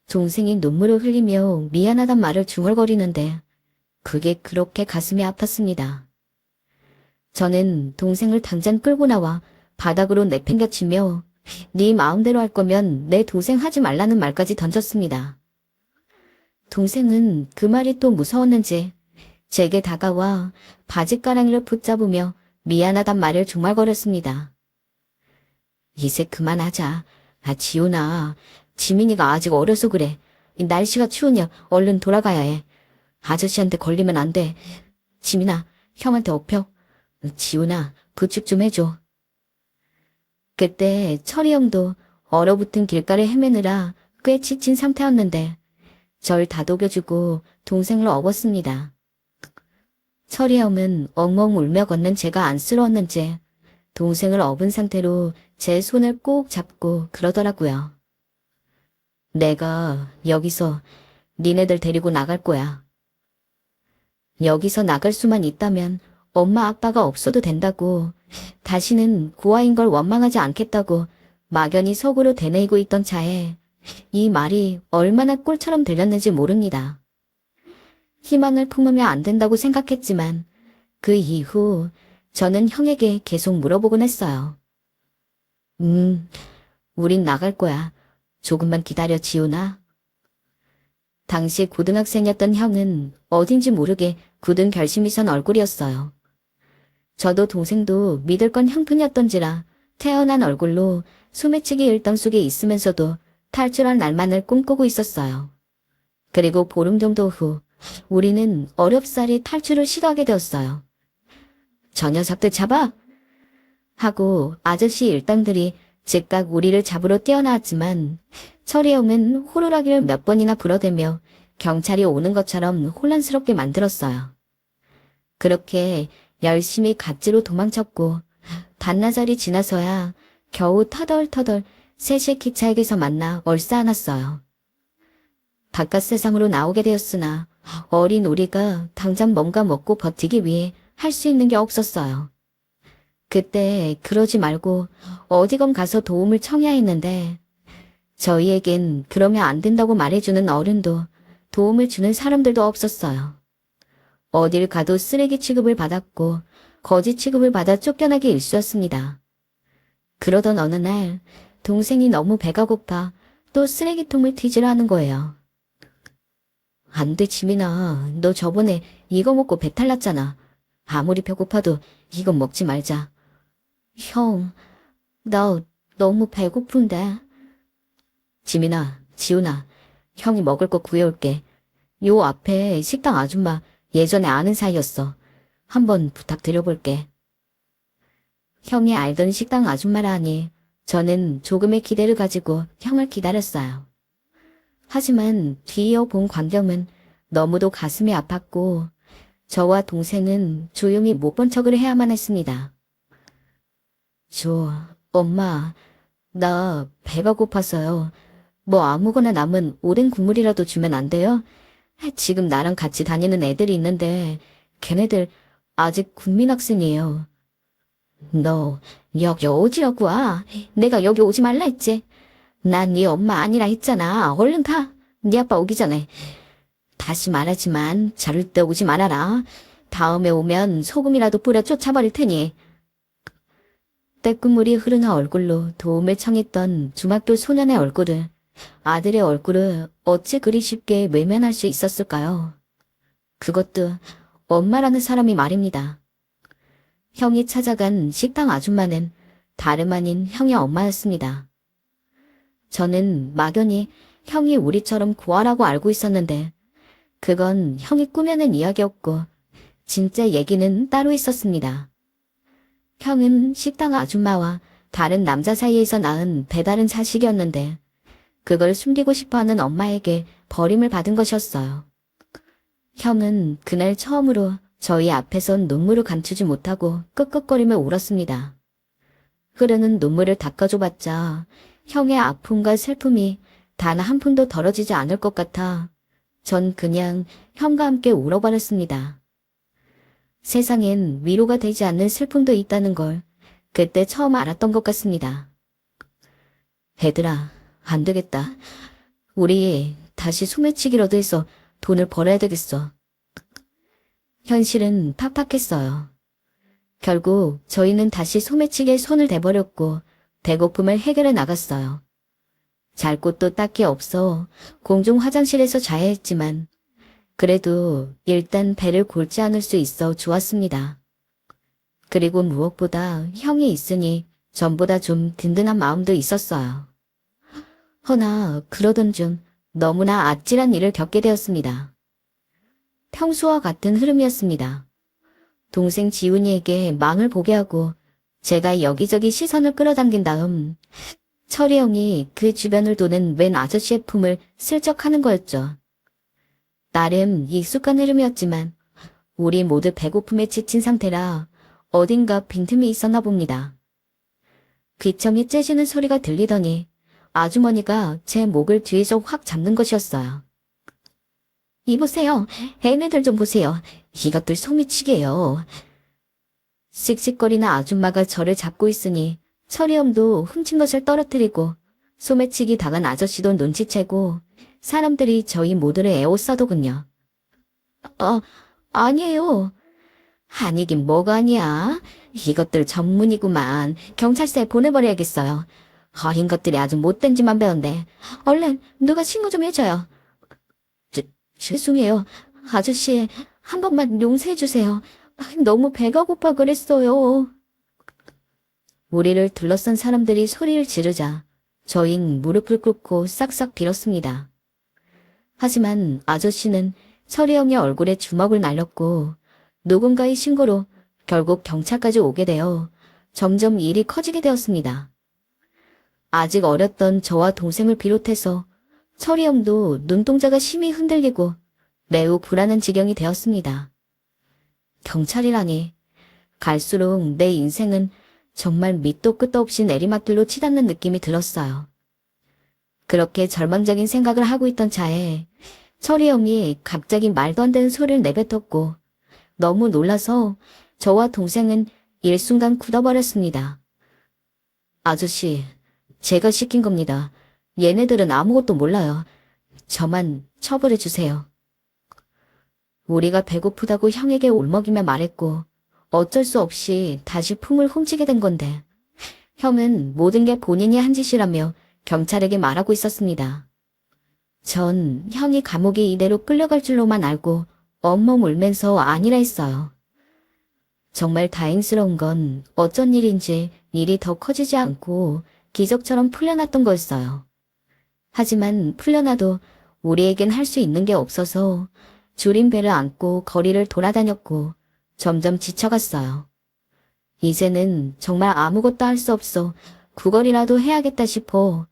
동생이 눈물을 흘리며 미안하단 말을 중얼거리는데 그게 그렇게 가슴이 아팠습니다. 저는 동생을 당장 끌고 나와 바닥으로 내팽겨치며 네 마음대로 할 거면 내 동생 하지 말라는 말까지 던졌습니다. 동생은 그 말이 또 무서웠는지 제게 다가와 바지가랑이를 붙잡으며 미안하단 말을 중얼거렸습니다. 이제 그만하자. 지훈아, 지민이가 아직 어려서 그래. 날씨가 추우냐 얼른 돌아가야 해. 아저씨한테 걸리면 안 돼. 지민아, 형한테 업혀. 지훈아, 부축 좀 해줘. 그때 철이 형도 얼어붙은 길가를 헤매느라 꽤 지친 상태였는데 절 다독여주고 동생을 업었습니다. 철이 형은 엉엉 울며 걷는 제가 안쓰러웠는지 동생을 업은 상태로 제 손을 꼭 잡고 그러더라고요. 내가 여기서 니네들 데리고 나갈 거야. 여기서 나갈 수만 있다면 엄마 아빠가 없어도 된다고, 다시는 고아인 걸 원망하지 않겠다고 막연히 속으로 되뇌이고 있던 차에 이 말이 얼마나 꿀처럼 들렸는지 모릅니다. 희망을 품으면 안 된다고 생각했지만 그 이후 저는 형에게 계속 물어보곤 했어요. 우린 나갈 거야. 조금만 기다려, 지훈아. 당시 고등학생이었던 형은 어딘지 모르게 굳은 결심이 선 얼굴이었어요. 저도 동생도 믿을 건 형뿐이었던지라 태어난 얼굴로 소매치기 일당 속에 있으면서도 탈출할 날만을 꿈꾸고 있었어요. 그리고 보름 정도 후 우리는 어렵사리 탈출을 시도하게 되었어요. 저 녀석들 잡아! 하고 아저씨 일당들이 즉각 우리를 잡으러 뛰어나왔지만 철이 형은 호루라기를 몇 번이나 불어대며 경찰이 오는 것처럼 혼란스럽게 만들었어요. 그렇게 열심히 갓지로 도망쳤고 반나절이 지나서야 겨우 터덜터덜 셋이 기차역에서 만나 얼싸안았어요. 바깥 세상으로 나오게 되었으나 어린 우리가 당장 뭔가 먹고 버티기 위해 할 수 있는 게 없었어요. 그때 그러지 말고 어디건 가서 도움을 청해야 했는데 저희에겐 그러면 안 된다고 말해주는 어른도 도움을 주는 사람들도 없었어요. 어딜 가도 쓰레기 취급을 받았고 거지 취급을 받아 쫓겨나기 일쑤였습니다. 그러던 어느 날 동생이 너무 배가 고파 또 쓰레기통을 뒤지려 하는 거예요. 안 돼, 지민아. 너 저번에 이거 먹고 배탈 났잖아. 아무리 배고파도 이건 먹지 말자. 형, 나 너무 배고픈데. 지민아, 지훈아, 형이 먹을 거 구해올게. 요 앞에 식당 아줌마 예전에 아는 사이였어. 한번 부탁드려볼게. 형이 알던 식당 아줌마라니 저는 조금의 기대를 가지고 형을 기다렸어요. 하지만 뒤이어 본 광경은 너무도 가슴이 아팠고 저와 동생은 조용히 못 본 척을 해야만 했습니다. 엄마, 나 배가 고파서요. 뭐 아무거나 남은 오뎅 국물이라도 주면 안 돼요? 지금 나랑 같이 다니는 애들이 있는데 걔네들 아직 국민학생이에요. 너 여기 오지라고 와. 내가 여기 오지 말라 했지. 난 네 엄마 아니라 했잖아. 얼른 가. 네 아빠 오기 전에. 다시 말하지만 절대 오지 말아라. 다음에 오면 소금이라도 뿌려 쫓아버릴 테니. 떼국물이 흐르는 얼굴로 도움을 청했던 중학교 소년의 얼굴을 아들의 얼굴을 어찌 그리 쉽게 외면할 수 있었을까요? 그것도 엄마라는 사람이 말입니다. 형이 찾아간 식당 아줌마는 다름 아닌 형의 엄마였습니다. 저는 막연히 형이 우리처럼 고아라고 알고 있었는데 그건 형이 꾸며낸 이야기였고 진짜 얘기는 따로 있었습니다. 형은 식당 아줌마와 다른 남자 사이에서 낳은 배다른 자식이었는데 그걸 숨기고 싶어하는 엄마에게 버림을 받은 것이었어요. 형은 그날 처음으로 저희 앞에선 눈물을 감추지 못하고 끄끄거리며 울었습니다. 흐르는 눈물을 닦아줘봤자 형의 아픔과 슬픔이 단 한 푼도 덜어지지 않을 것 같아 전 그냥 형과 함께 울어버렸습니다. 세상엔 위로가 되지 않는 슬픔도 있다는 걸 그때 처음 알았던 것 같습니다. 얘들아, 안 되겠다. 우리 다시 소매치기라도 해서 돈을 벌어야 되겠어. 현실은 팍팍했어요. 결국 저희는 다시 소매치기에 손을 대버렸고 배고픔을 해결해 나갔어요. 잘 곳도 딱히 없어 공중 화장실에서 자야 했지만 그래도 일단 배를 골지 않을 수 있어 좋았습니다. 그리고 무엇보다 형이 있으니 전보다 좀 든든한 마음도 있었어요. 허나 그러던 중 너무나 아찔한 일을 겪게 되었습니다. 평소와 같은 흐름이었습니다. 동생 지훈이에게 망을 보게 하고 제가 여기저기 시선을 끌어당긴 다음 철이 형이 그 주변을 도는 웬 아저씨의 품을 슬쩍 하는 거였죠. 나름 익숙한 흐름이었지만 우리 모두 배고픔에 지친 상태라 어딘가 빈틈이 있었나 봅니다. 귀청이 째지는 소리가 들리더니 아주머니가 제 목을 뒤에서 확 잡는 것이었어요. 이보세요. 애네들 좀 보세요. 이것들 소미치게요. 씩씩거리는 아줌마가 저를 잡고 있으니 철이형도 훔친 것을 떨어뜨리고 소매치기 당한 아저씨도 눈치채고 사람들이 저희 모두를 에워싸더군요. 아니에요. 아니긴 뭐가 아니야. 이것들 전문이구만. 경찰서에 보내버려야겠어요. 어린 것들이 아주 못된 짓만 배운데. 얼른 누가 신고 좀 해줘요. 죄송해요. 아저씨, 한 번만 용서해주세요. 너무 배가 고파 그랬어요. 우리를 둘러싼 사람들이 소리를 지르자 저흰 무릎을 꿇고 싹싹 빌었습니다. 하지만 아저씨는 철이 형의 얼굴에 주먹을 날렸고 누군가의 신고로 결국 경찰까지 오게 되어 점점 일이 커지게 되었습니다. 아직 어렸던 저와 동생을 비롯해서 철이 형도 눈동자가 심히 흔들리고 매우 불안한 지경이 되었습니다. 경찰이라니, 갈수록 내 인생은 정말 밑도 끝도 없이 내리막길로 치닫는 느낌이 들었어요. 그렇게 절망적인 생각을 하고 있던 차에 철이 형이 갑자기 말도 안 되는 소리를 내뱉었고 너무 놀라서 저와 동생은 일순간 굳어버렸습니다. 아저씨, 제가 시킨 겁니다. 얘네들은 아무것도 몰라요. 저만 처벌해 주세요. 우리가 배고프다고 형에게 울먹이며 말했고 어쩔 수 없이 다시 품을 훔치게 된 건데 형은 모든 게 본인이 한 짓이라며 경찰에게 말하고 있었습니다. 전 형이 감옥에 이대로 끌려갈 줄로만 알고 엉엉 울면서 아니라 했어요. 정말 다행스러운 건 어쩐 일인지 일이 더 커지지 않고 기적처럼 풀려났던 거였어요. 하지만 풀려나도 우리에겐 할 수 있는 게 없어서 줄인 배를 안고 거리를 돌아다녔고 점점 지쳐갔어요. 이제는 정말 아무것도 할 수 없어 구걸이라도 해야겠다 싶어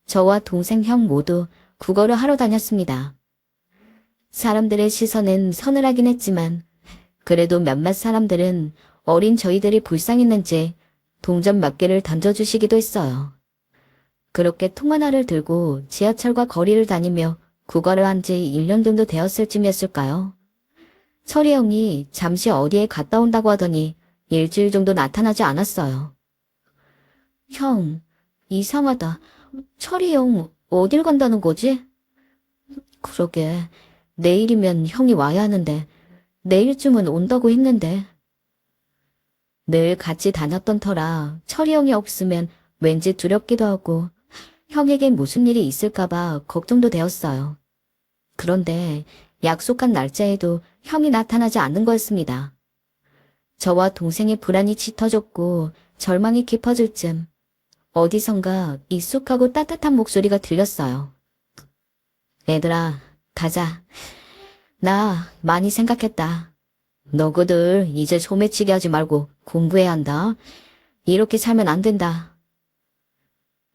저와 동생 형 모두 구걸을 하러 다녔습니다. 사람들의 시선은 서늘하긴 했지만 그래도 몇몇 사람들은 어린 저희들이 불쌍했는지 동전 몇 개를 던져주시기도 했어요. 그렇게 통 하나를 들고 지하철과 거리를 다니며 구걸을 한 지 1년 정도 되었을 쯤이었을까요? 철이 형이 잠시 어디에 갔다 온다고 하더니 일주일 정도 나타나지 않았어요. 형, 이상하다. 철이 형 어딜 간다는 거지? 그러게, 내일이면 형이 와야 하는데 내일쯤은 온다고 했는데. 늘 같이 다녔던 터라 철이 형이 없으면 왠지 두렵기도 하고 형에게 무슨 일이 있을까봐 걱정도 되었어요. 그런데 약속한 날짜에도 형이 나타나지 않는 거였습니다. 저와 동생의 불안이 짙어졌고 절망이 깊어질 쯤 어디선가 익숙하고 따뜻한 목소리가 들렸어요. 얘들아, 가자. 나 많이 생각했다. 너희들 이제 소매치기 하지 말고 공부해야 한다. 이렇게 살면 안 된다.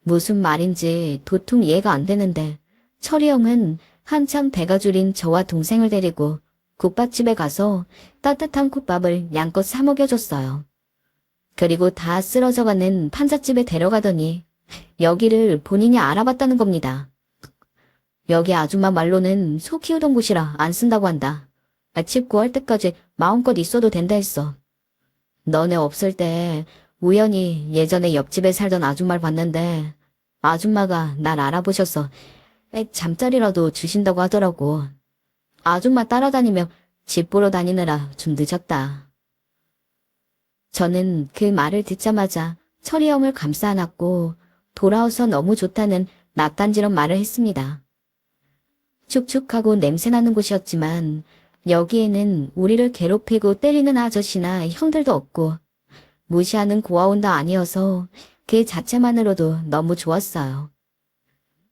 무슨 말인지 도통 이해가 안 되는데 철이 형은 한참 배가 줄인 저와 동생을 데리고 국밥집에 가서 따뜻한 국밥을 양껏 사 먹여줬어요. 그리고 다 쓰러져가는 판잣집에 데려가더니 여기를 본인이 알아봤다는 겁니다. 여기 아줌마 말로는 소 키우던 곳이라 안 쓴다고 한다. 집 구할 때까지 마음껏 있어도 된다 했어. 너네 없을 때 우연히 예전에 옆집에 살던 아줌마를 봤는데 아줌마가 날 알아보셔서 잠자리라도 주신다고 하더라고. 아줌마 따라다니며 집 보러 다니느라 좀 늦었다. 저는 그 말을 듣자마자 철이 형을 감싸 안았고 돌아와서 너무 좋다는 낯간지런 말을 했습니다. 축축하고 냄새나는 곳이었지만 여기에는 우리를 괴롭히고 때리는 아저씨나 형들도 없고 무시하는 고아원도 아니어서 그 자체만으로도 너무 좋았어요.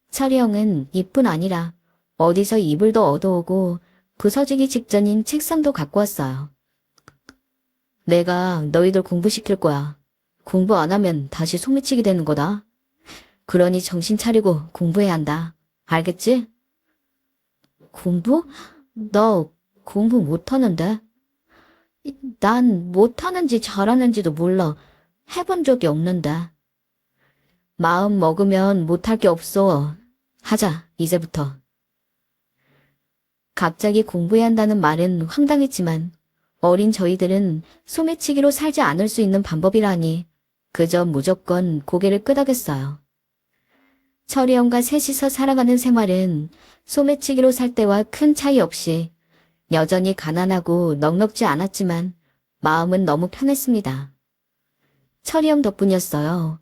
철이 형은 입뿐 아니라 어디서 이불도 얻어오고 부서지기 직전인 책상도 갖고 왔어요. 내가 너희들 공부시킬 거야. 공부 안 하면 다시 소매치기 되는 거다. 그러니 정신 차리고 공부해야 한다. 알겠지? 공부? 너 공부 못하는데? 난 못하는지 잘하는지도 몰라. 해본 적이 없는데. 마음 먹으면 못할 게 없어. 하자, 이제부터. 갑자기 공부해야 한다는 말은 황당했지만 어린 저희들은 소매치기로 살지 않을 수 있는 방법이라니 그저 무조건 고개를 끄덕였어요. 철이 형과 셋이서 살아가는 생활은 소매치기로 살 때와 큰 차이 없이 여전히 가난하고 넉넉지 않았지만 마음은 너무 편했습니다. 철이 형 덕분이었어요.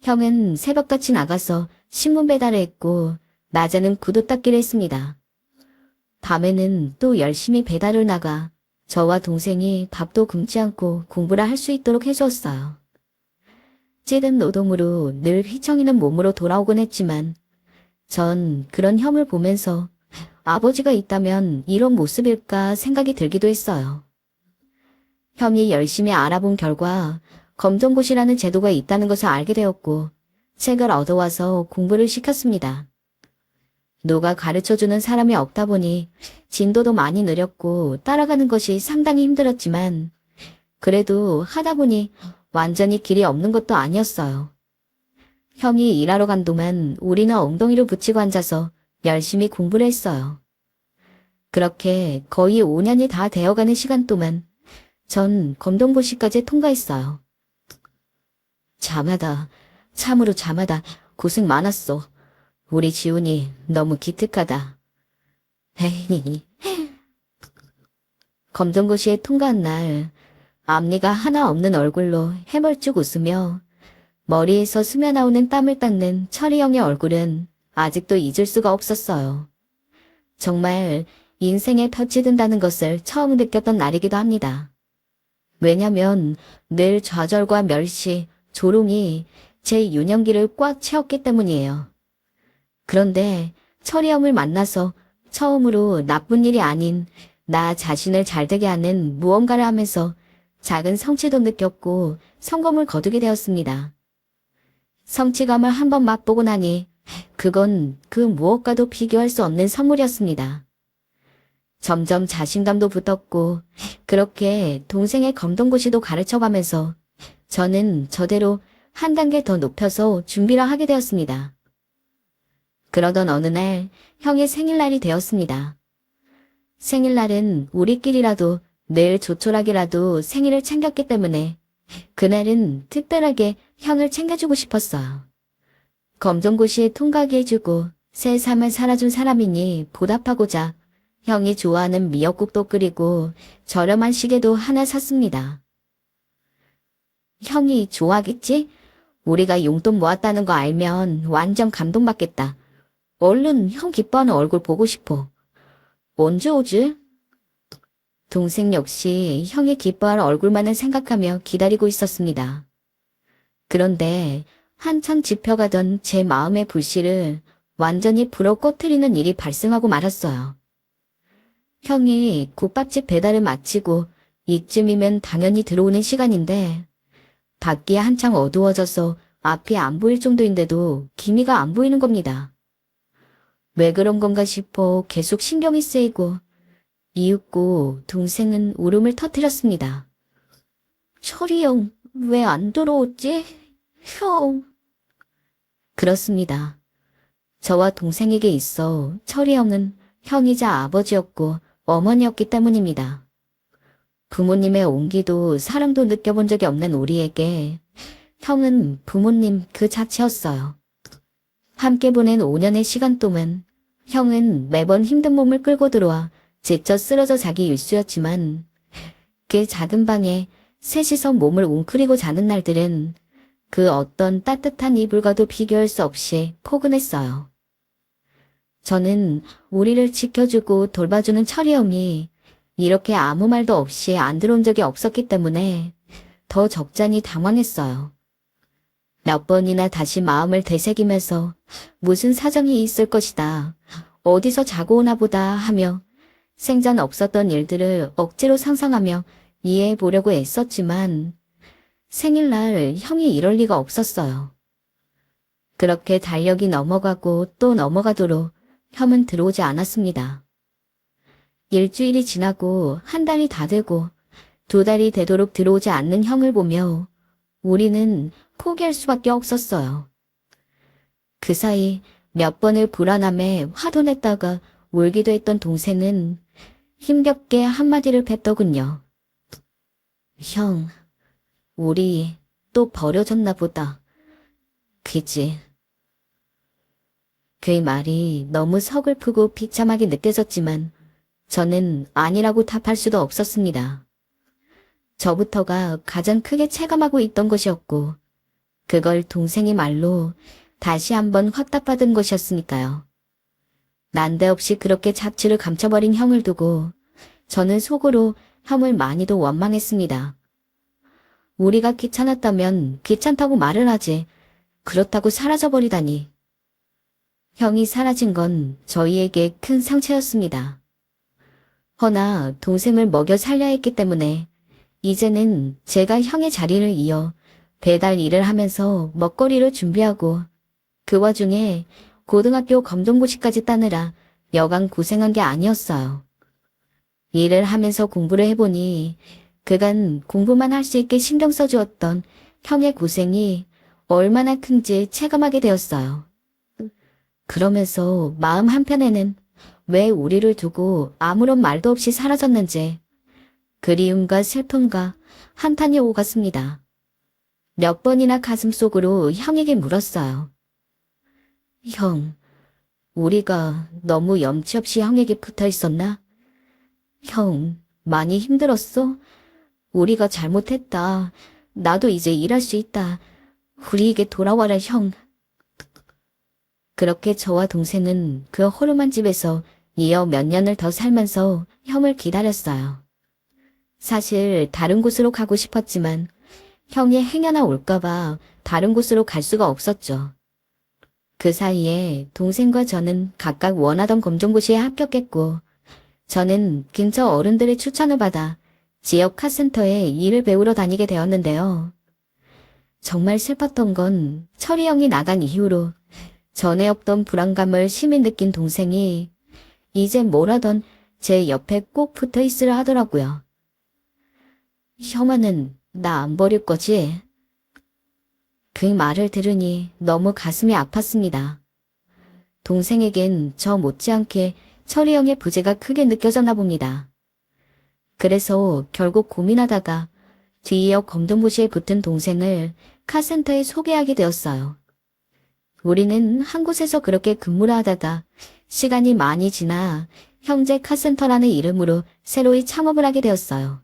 형은 새벽같이 나가서 신문 배달을 했고 낮에는 구두 닦기를 했습니다. 밤에는 또 열심히 배달을 나가 저와 동생이 밥도 굶지 않고 공부를 할 수 있도록 해주었어요. 찌든 노동으로 늘 휘청이는 몸으로 돌아오곤 했지만 전 그런 형을 보면서 아버지가 있다면 이런 모습일까 생각이 들기도 했어요. 형이 열심히 알아본 결과 검정고시라는 제도가 있다는 것을 알게 되었고 책을 얻어와서 공부를 시켰습니다. 누가 가르쳐주는 사람이 없다 보니 진도도 많이 느렸고 따라가는 것이 상당히 힘들었지만 그래도 하다 보니 완전히 길이 없는 것도 아니었어요. 형이 일하러 간 동안 우리는 엉덩이를 붙이고 앉아서 열심히 공부를 했어요. 그렇게 거의 5년이 다 되어가는 시간 동안 전 검정고시까지 통과했어요. 잠하다, 참으로 잠하다, 고생 많았어. 우리 지훈이 너무 기특하다. 에이, 검정고시에 통과한 날 앞니가 하나 없는 얼굴로 해멀쭉 웃으며 머리에서 스며나오는 땀을 닦는 철이 형의 얼굴은 아직도 잊을 수가 없었어요. 정말 인생에 볕이 든다는 것을 처음 느꼈던 날이기도 합니다. 왜냐면 늘 좌절과 멸시, 조롱이 제 유년기를 꽉 채웠기 때문이에요. 그런데 철이 형을 만나서 처음으로 나쁜 일이 아닌 나 자신을 잘되게 하는 무언가를 하면서 작은 성취도 느꼈고 성공을 거두게 되었습니다. 성취감을 한번 맛보고 나니 그건 그 무엇과도 비교할 수 없는 선물이었습니다. 점점 자신감도 붙었고 그렇게 동생의 검정고시도 가르쳐가면서 저는 저대로 한 단계 더 높여서 준비를 하게 되었습니다. 그러던 어느 날 형의 생일날이 되었습니다. 생일날은 우리끼리라도 늘 조촐하게라도 생일을 챙겼기 때문에 그날은 특별하게 형을 챙겨주고 싶었어요. 검정고시에 통과하게 해주고 새 삶을 살아준 사람이니 보답하고자 형이 좋아하는 미역국도 끓이고 저렴한 시계도 하나 샀습니다. 형이 좋아하겠지? 우리가 용돈 모았다는 거 알면 완전 감동받겠다. 얼른 형 기뻐하는 얼굴 보고 싶어. 언제 오지? 동생 역시 형이 기뻐할 얼굴만을 생각하며 기다리고 있었습니다. 그런데 한참 짚혀가던 제 마음의 불씨를 완전히 불어 꺼트리는 일이 발생하고 말았어요. 형이 국밥집 배달을 마치고 이쯤이면 당연히 들어오는 시간인데 밖이 한창 어두워져서 앞이 안 보일 정도인데도 기미가 안 보이는 겁니다. 왜 그런 건가 싶어 계속 신경이 쓰이고 이윽고 동생은 울음을 터뜨렸습니다. 철이 형, 왜 안 들어오지? 형. 그렇습니다. 저와 동생에게 있어 철이 형은 형이자 아버지였고 어머니였기 때문입니다. 부모님의 온기도 사랑도 느껴본 적이 없는 우리에게 형은 부모님 그 자체였어요. 함께 보낸 5년의 시간 동안 형은 매번 힘든 몸을 끌고 들어와 지쳐 쓰러져 자기 일수였지만 그 작은 방에 셋이서 몸을 웅크리고 자는 날들은 그 어떤 따뜻한 이불과도 비교할 수 없이 포근했어요. 저는 우리를 지켜주고 돌봐주는 철이 형이 이렇게 아무 말도 없이 안 들어온 적이 없었기 때문에 더 적잖이 당황했어요. 몇 번이나 다시 마음을 되새기면서 무슨 사정이 있을 것이다, 어디서 자고 오나 보다 하며 생전 없었던 일들을 억지로 상상하며 이해해 보려고 애썼지만 생일날 형이 이럴 리가 없었어요. 그렇게 달력이 넘어가고 또 넘어가도록 형은 들어오지 않았습니다. 일주일이 지나고 한 달이 다 되고 2달이 되도록 들어오지 않는 형을 보며 우리는 포기할 수밖에 없었어요. 그 사이 몇 번을 불안함에 화도 냈다가 울기도 했던 동생은 힘겹게 한마디를 뱉더군요. 형, 우리 또 버려졌나 보다. 그지? 그의 말이 너무 서글프고 비참하게 느껴졌지만 저는 아니라고 답할 수도 없었습니다. 저부터가 가장 크게 체감하고 있던 것이었고 그걸 동생의 말로 다시 한번 확답받은 것이었으니까요. 난데없이 그렇게 자취를 감춰버린 형을 두고 저는 속으로 형을 많이도 원망했습니다. 우리가 귀찮았다면 귀찮다고 말을 하지 그렇다고 사라져버리다니. 형이 사라진 건 저희에게 큰 상처였습니다. 허나 동생을 먹여 살려야 했기 때문에 이제는 제가 형의 자리를 이어 배달 일을 하면서 먹거리를 준비하고 그 와중에 고등학교 검정고시까지 따느라 여간 고생한 게 아니었어요. 일을 하면서 공부를 해보니 그간 공부만 할 수 있게 신경 써주었던 형의 고생이 얼마나 큰지 체감하게 되었어요. 그러면서 마음 한편에는 왜 우리를 두고 아무런 말도 없이 사라졌는지 그리움과 슬픔과 한탄이 오갔습니다. 몇 번이나 가슴속으로 형에게 물었어요. 형, 우리가 너무 염치 없이 형에게 붙어 있었나? 형, 많이 힘들었어? 우리가 잘못했다. 나도 이제 일할 수 있다. 우리에게 돌아와라, 형. 그렇게 저와 동생은 그 허름한 집에서 이어 몇 년을 더 살면서 형을 기다렸어요. 사실 다른 곳으로 가고 싶었지만 형이 행여나 올까봐 다른 곳으로 갈 수가 없었죠. 그 사이에 동생과 저는 각각 원하던 검정고시에 합격했고 저는 근처 어른들의 추천을 받아 지역 카센터에 일을 배우러 다니게 되었는데요. 정말 슬펐던 건 철이 형이 나간 이후로 전에 없던 불안감을 심히 느낀 동생이 이제 뭘 하던 제 옆에 꼭 붙어 있으려 하더라고요. 형아는 나 안 버릴 거지? 그 말을 들으니 너무 가슴이 아팠습니다. 동생에겐 저 못지않게 철이 형의 부재가 크게 느껴졌나 봅니다. 그래서 결국 고민하다가 뒤이어 검정고시에 붙은 동생을 카센터에 소개하게 되었어요. 우리는 한 곳에서 그렇게 근무를 하다가 시간이 많이 지나 형제 카센터라는 이름으로 새로이 창업을 하게 되었어요.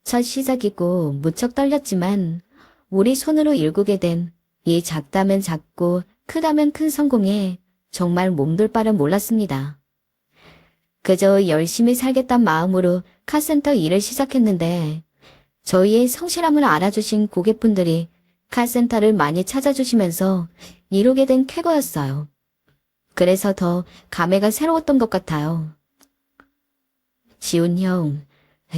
첫 시작이고 무척 떨렸지만 우리 손으로 일구게 된 이 작다면 작고 크다면 큰 성공에 정말 몸둘 바를 몰랐습니다. 그저 열심히 살겠다는 마음으로 카센터 일을 시작했는데 저희의 성실함을 알아주신 고객분들이 카센터를 많이 찾아주시면서 이루게 된 쾌거였어요. 그래서 더 감회가 새로웠던 것 같아요. 지훈 형,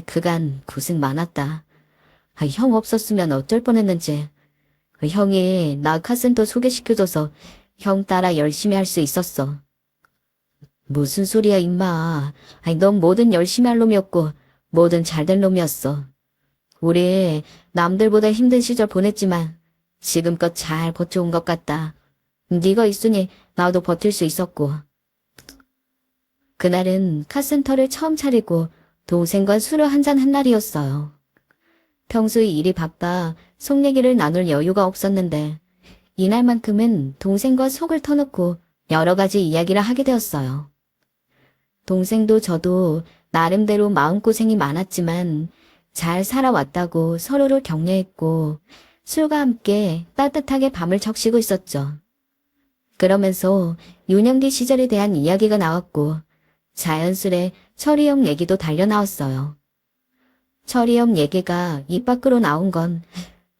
그간 고생 많았다. 형 없었으면 어쩔 뻔했는지. 형이 나 카센터 소개시켜줘서 형 따라 열심히 할 수 있었어. 무슨 소리야 임마. 넌 뭐든 열심히 할 놈이었고 뭐든 잘된 놈이었어. 우리 남들보다 힘든 시절 보냈지만 지금껏 잘 버텨온 것 같다. 네가 있으니 나도 버틸 수 있었고. 그날은 카센터를 처음 차리고 동생과 술을 한잔 한 날이었어요. 평소에 일이 바빠 속 얘기를 나눌 여유가 없었는데 이날만큼은 동생과 속을 터놓고 여러 가지 이야기를 하게 되었어요. 동생도 저도 나름대로 마음고생이 많았지만 잘 살아왔다고 서로를 격려했고 술과 함께 따뜻하게 밤을 적시고 있었죠. 그러면서 유년기 시절에 대한 이야기가 나왔고 자연스레 철이 형 얘기도 달려나왔어요. 철이 형 얘기가 입 밖으로 나온 건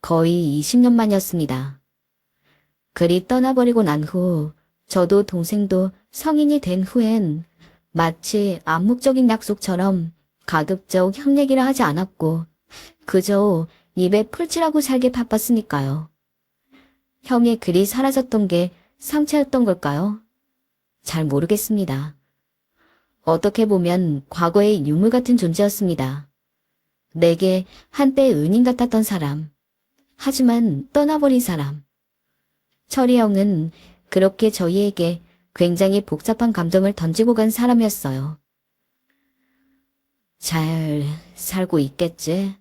거의 20년 만이었습니다. 그리 떠나버리고 난 후 저도 동생도 성인이 된 후엔 마치 암묵적인 약속처럼 가급적 형 얘기를 하지 않았고 그저 입에 풀칠하고 살기 바빴으니까요. 형이 그리 사라졌던 게 상처였던 걸까요? 잘 모르겠습니다. 어떻게 보면 과거의 유물 같은 존재였습니다. 내게 한때 은인 같았던 사람. 하지만 떠나버린 사람. 철이 형은 그렇게 저희에게 굉장히 복잡한 감정을 던지고 간 사람이었어요. 잘 살고 있겠지?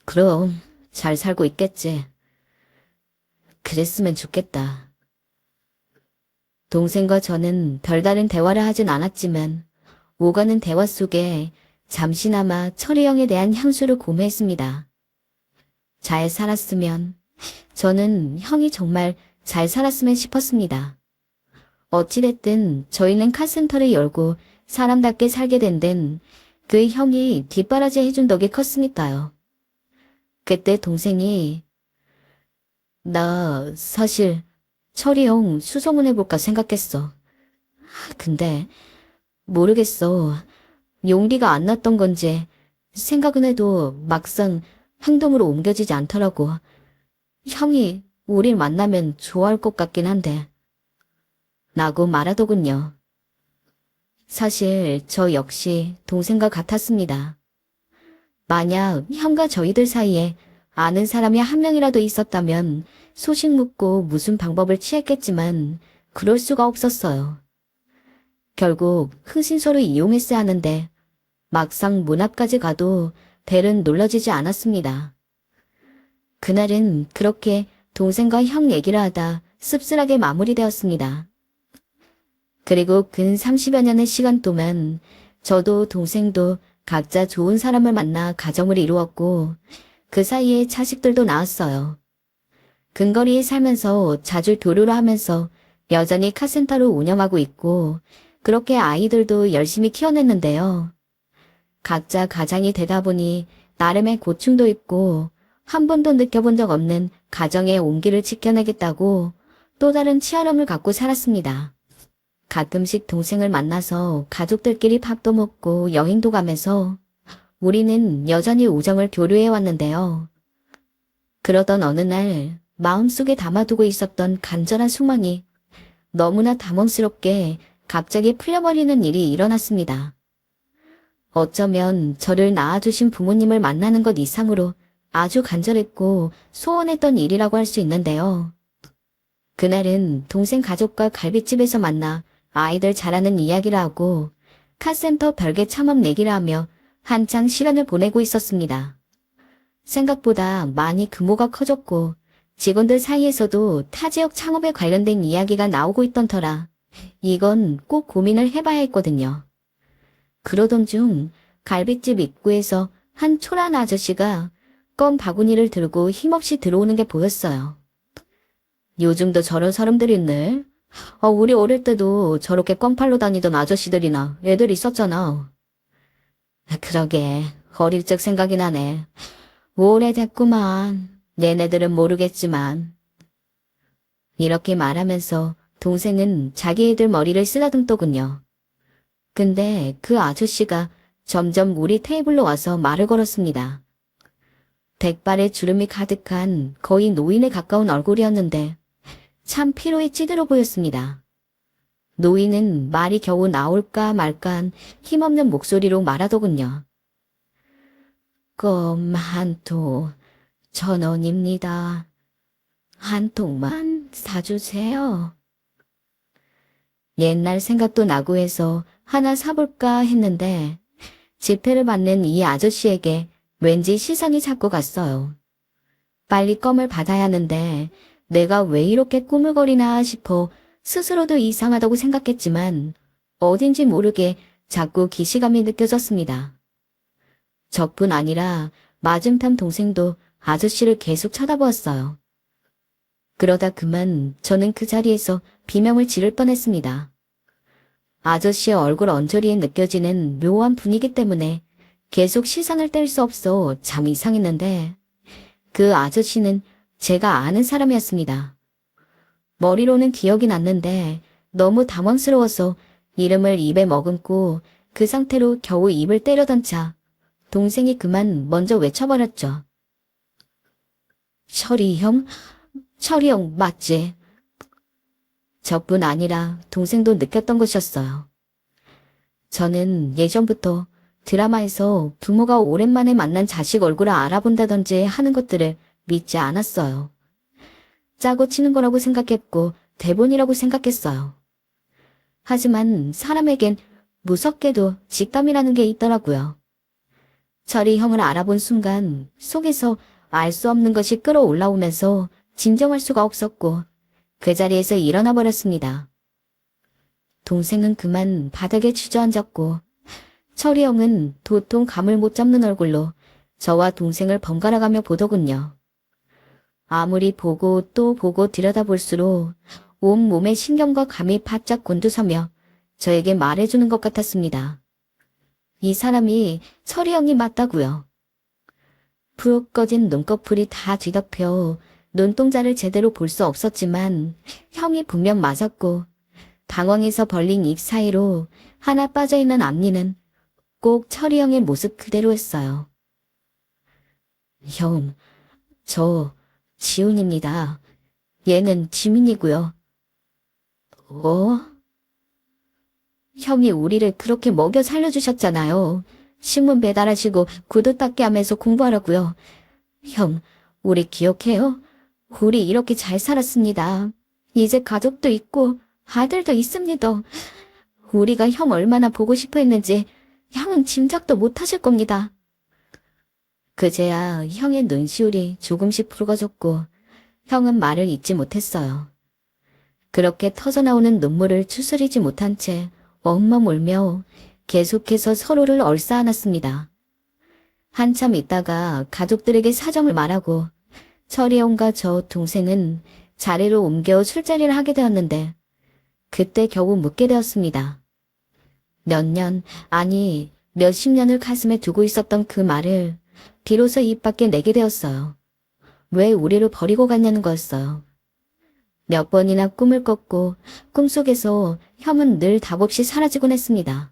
그럼 잘 살고 있겠지. 그랬으면 좋겠다. 동생과 저는 별다른 대화를 하진 않았지만 오가는 대화 속에 잠시나마 철이 형에 대한 향수를 고매했습니다. 잘 살았으면, 저는 형이 정말 잘 살았으면 싶었습니다. 어찌됐든 저희는 카센터를 열고 사람답게 살게 된 데는 그 형이 뒷바라지 해준 덕이 컸으니까요. 그때 동생이 나 사실 철이 형 수소문해볼까 생각했어. 근데 모르겠어. 용기가 안 났던 건지 생각은 해도 막상 행동으로 옮겨지지 않더라고. 형이 우릴 만나면 좋아할 것 같긴 한데. 라고 말하더군요. 사실 저 역시 동생과 같았습니다. 만약 형과 저희들 사이에 아는 사람이 한 명이라도 있었다면 소식 묻고 무슨 방법을 취했겠지만 그럴 수가 없었어요. 결국 흥신소를 이용했어야 하는데 막상 문 앞까지 가도 벨은 눌러지지 않았습니다. 그날은 그렇게 동생과 형 얘기를 하다 씁쓸하게 마무리되었습니다. 그리고 근 30여 년의 시간 동안 저도 동생도 각자 좋은 사람을 만나 가정을 이루었고 그 사이에 자식들도 낳았어요. 근거리에 살면서 자주 교류를 하면서 여전히 카센터를 운영하고 있고 그렇게 아이들도 열심히 키워냈는데요. 각자 가장이 되다 보니 나름의 고충도 있고 한 번도 느껴본 적 없는 가정의 온기를 지켜내겠다고 또 다른 치열함을 갖고 살았습니다. 가끔씩 동생을 만나서 가족들끼리 밥도 먹고 여행도 가면서 우리는 여전히 우정을 교류해 왔는데요. 그러던 어느 날 마음속에 담아두고 있었던 간절한 소망이 너무나 당황스럽게 갑자기 풀려버리는 일이 일어났습니다. 어쩌면 저를 낳아주신 부모님을 만나는 것 이상으로 아주 간절했고 소원했던 일이라고 할 수 있는데요. 그날은 동생 가족과 갈빗집에서 만나 아이들 자라는 이야기를 하고 카센터 별개 참업 내기를 하며 한창 시간을 보내고 있었습니다. 생각보다 많이 규모가 커졌고 직원들 사이에서도 타 지역 창업에 관련된 이야기가 나오고 있던 터라 이건 꼭 고민을 해봐야 했거든요. 그러던 중 갈빗집 입구에서 한 초라한 아저씨가 껌 바구니를 들고 힘없이 들어오는 게 보였어요. 요즘도 저런 사람들이 있네. 우리 어릴 때도 저렇게 껌 팔러 다니던 아저씨들이나 애들 있었잖아. 그러게, 어릴 적 생각이 나네. 오래됐구만. 얘네들은 모르겠지만. 이렇게 말하면서 동생은 자기 애들 머리를 쓰다듬더군요. 근데 그 아저씨가 점점 우리 테이블로 와서 말을 걸었습니다. 백발의 주름이 가득한 거의 노인에 가까운 얼굴이었는데 참 피로에 찌들어 보였습니다. 노인은 말이 겨우 나올까 말까한 힘없는 목소리로 말하더군요. 껌 한 통 1,000원입니다. 한 통만 사주세요. 옛날 생각도 나고 해서 하나 사볼까 했는데 지폐를 받는 이 아저씨에게 왠지 시선이 자꾸 갔어요. 빨리 껌을 받아야 하는데 내가 왜 이렇게 꾸물거리나 싶어 스스로도 이상하다고 생각했지만 어딘지 모르게 자꾸 기시감이 느껴졌습니다. 저뿐 아니라 맞은편 동생도 아저씨를 계속 쳐다보았어요. 그러다 그만 저는 그 자리에서 비명을 지를 뻔했습니다. 아저씨의 얼굴 언저리에 느껴지는 묘한 분위기 때문에 계속 시선을 뗄 수 없어 참 이상했는데 그 아저씨는 제가 아는 사람이었습니다. 머리로는 기억이 났는데 너무 당황스러워서 이름을 입에 머금고 그 상태로 겨우 입을 때려던 차 동생이 그만 먼저 외쳐버렸죠. 철이 형? 철이 형 맞지? 저뿐 아니라 동생도 느꼈던 것이었어요. 저는 예전부터 드라마에서 부모가 오랜만에 만난 자식 얼굴을 알아본다든지 하는 것들을 믿지 않았어요. 짜고 치는 거라고 생각했고 대본이라고 생각했어요. 하지만 사람에겐 무섭게도 직감이라는 게 있더라고요. 철이 형을 알아본 순간 속에서 알 수 없는 것이 끌어올라오면서 진정할 수가 없었고 그 자리에서 일어나 버렸습니다. 동생은 그만 바닥에 주저앉았고 철이 형은 도통 감을 못 잡는 얼굴로 저와 동생을 번갈아가며 보더군요. 아무리 보고 또 보고 들여다볼수록 온몸의 신경과 감이 바짝 곤두서며 저에게 말해주는 것 같았습니다. 이 사람이 철이 형이 맞다고요. 푹 꺼진 눈꺼풀이 다 뒤덮여 눈동자를 제대로 볼 수 없었지만 형이 분명 맞았고 당황해서 벌린 입 사이로 하나 빠져있는 앞니는 꼭 철이 형의 모습 그대로였어요. 형, 저 지훈입니다. 얘는 지민이고요. 어? 형이 우리를 그렇게 먹여 살려주셨잖아요. 신문 배달하시고 구두 닦기 하면서 공부하라고요. 형, 우리 기억해요? 우리 이렇게 잘 살았습니다. 이제 가족도 있고 아들도 있습니다. 우리가 형 얼마나 보고 싶어 했는지 형은 짐작도 못하실 겁니다. 그제야 형의 눈시울이 조금씩 붉어졌고 형은 말을 잇지 못했어요. 그렇게 터져나오는 눈물을 추스리지 못한 채 엉엉 울며 계속해서 서로를 얼싸안았습니다. 한참 있다가 가족들에게 사정을 말하고 철이 형과 저 동생은 자리로 옮겨 술자리를 하게 되었는데 그때 겨우 묻게 되었습니다. 몇 년, 아니 몇십 년을 가슴에 두고 있었던 그 말을 비로소 입 밖에 내게 되었어요. 왜 우리를 버리고 갔냐는 거였어요. 몇 번이나 꿈을 꿨고 꿈속에서 형은 늘 답없이 사라지곤 했습니다.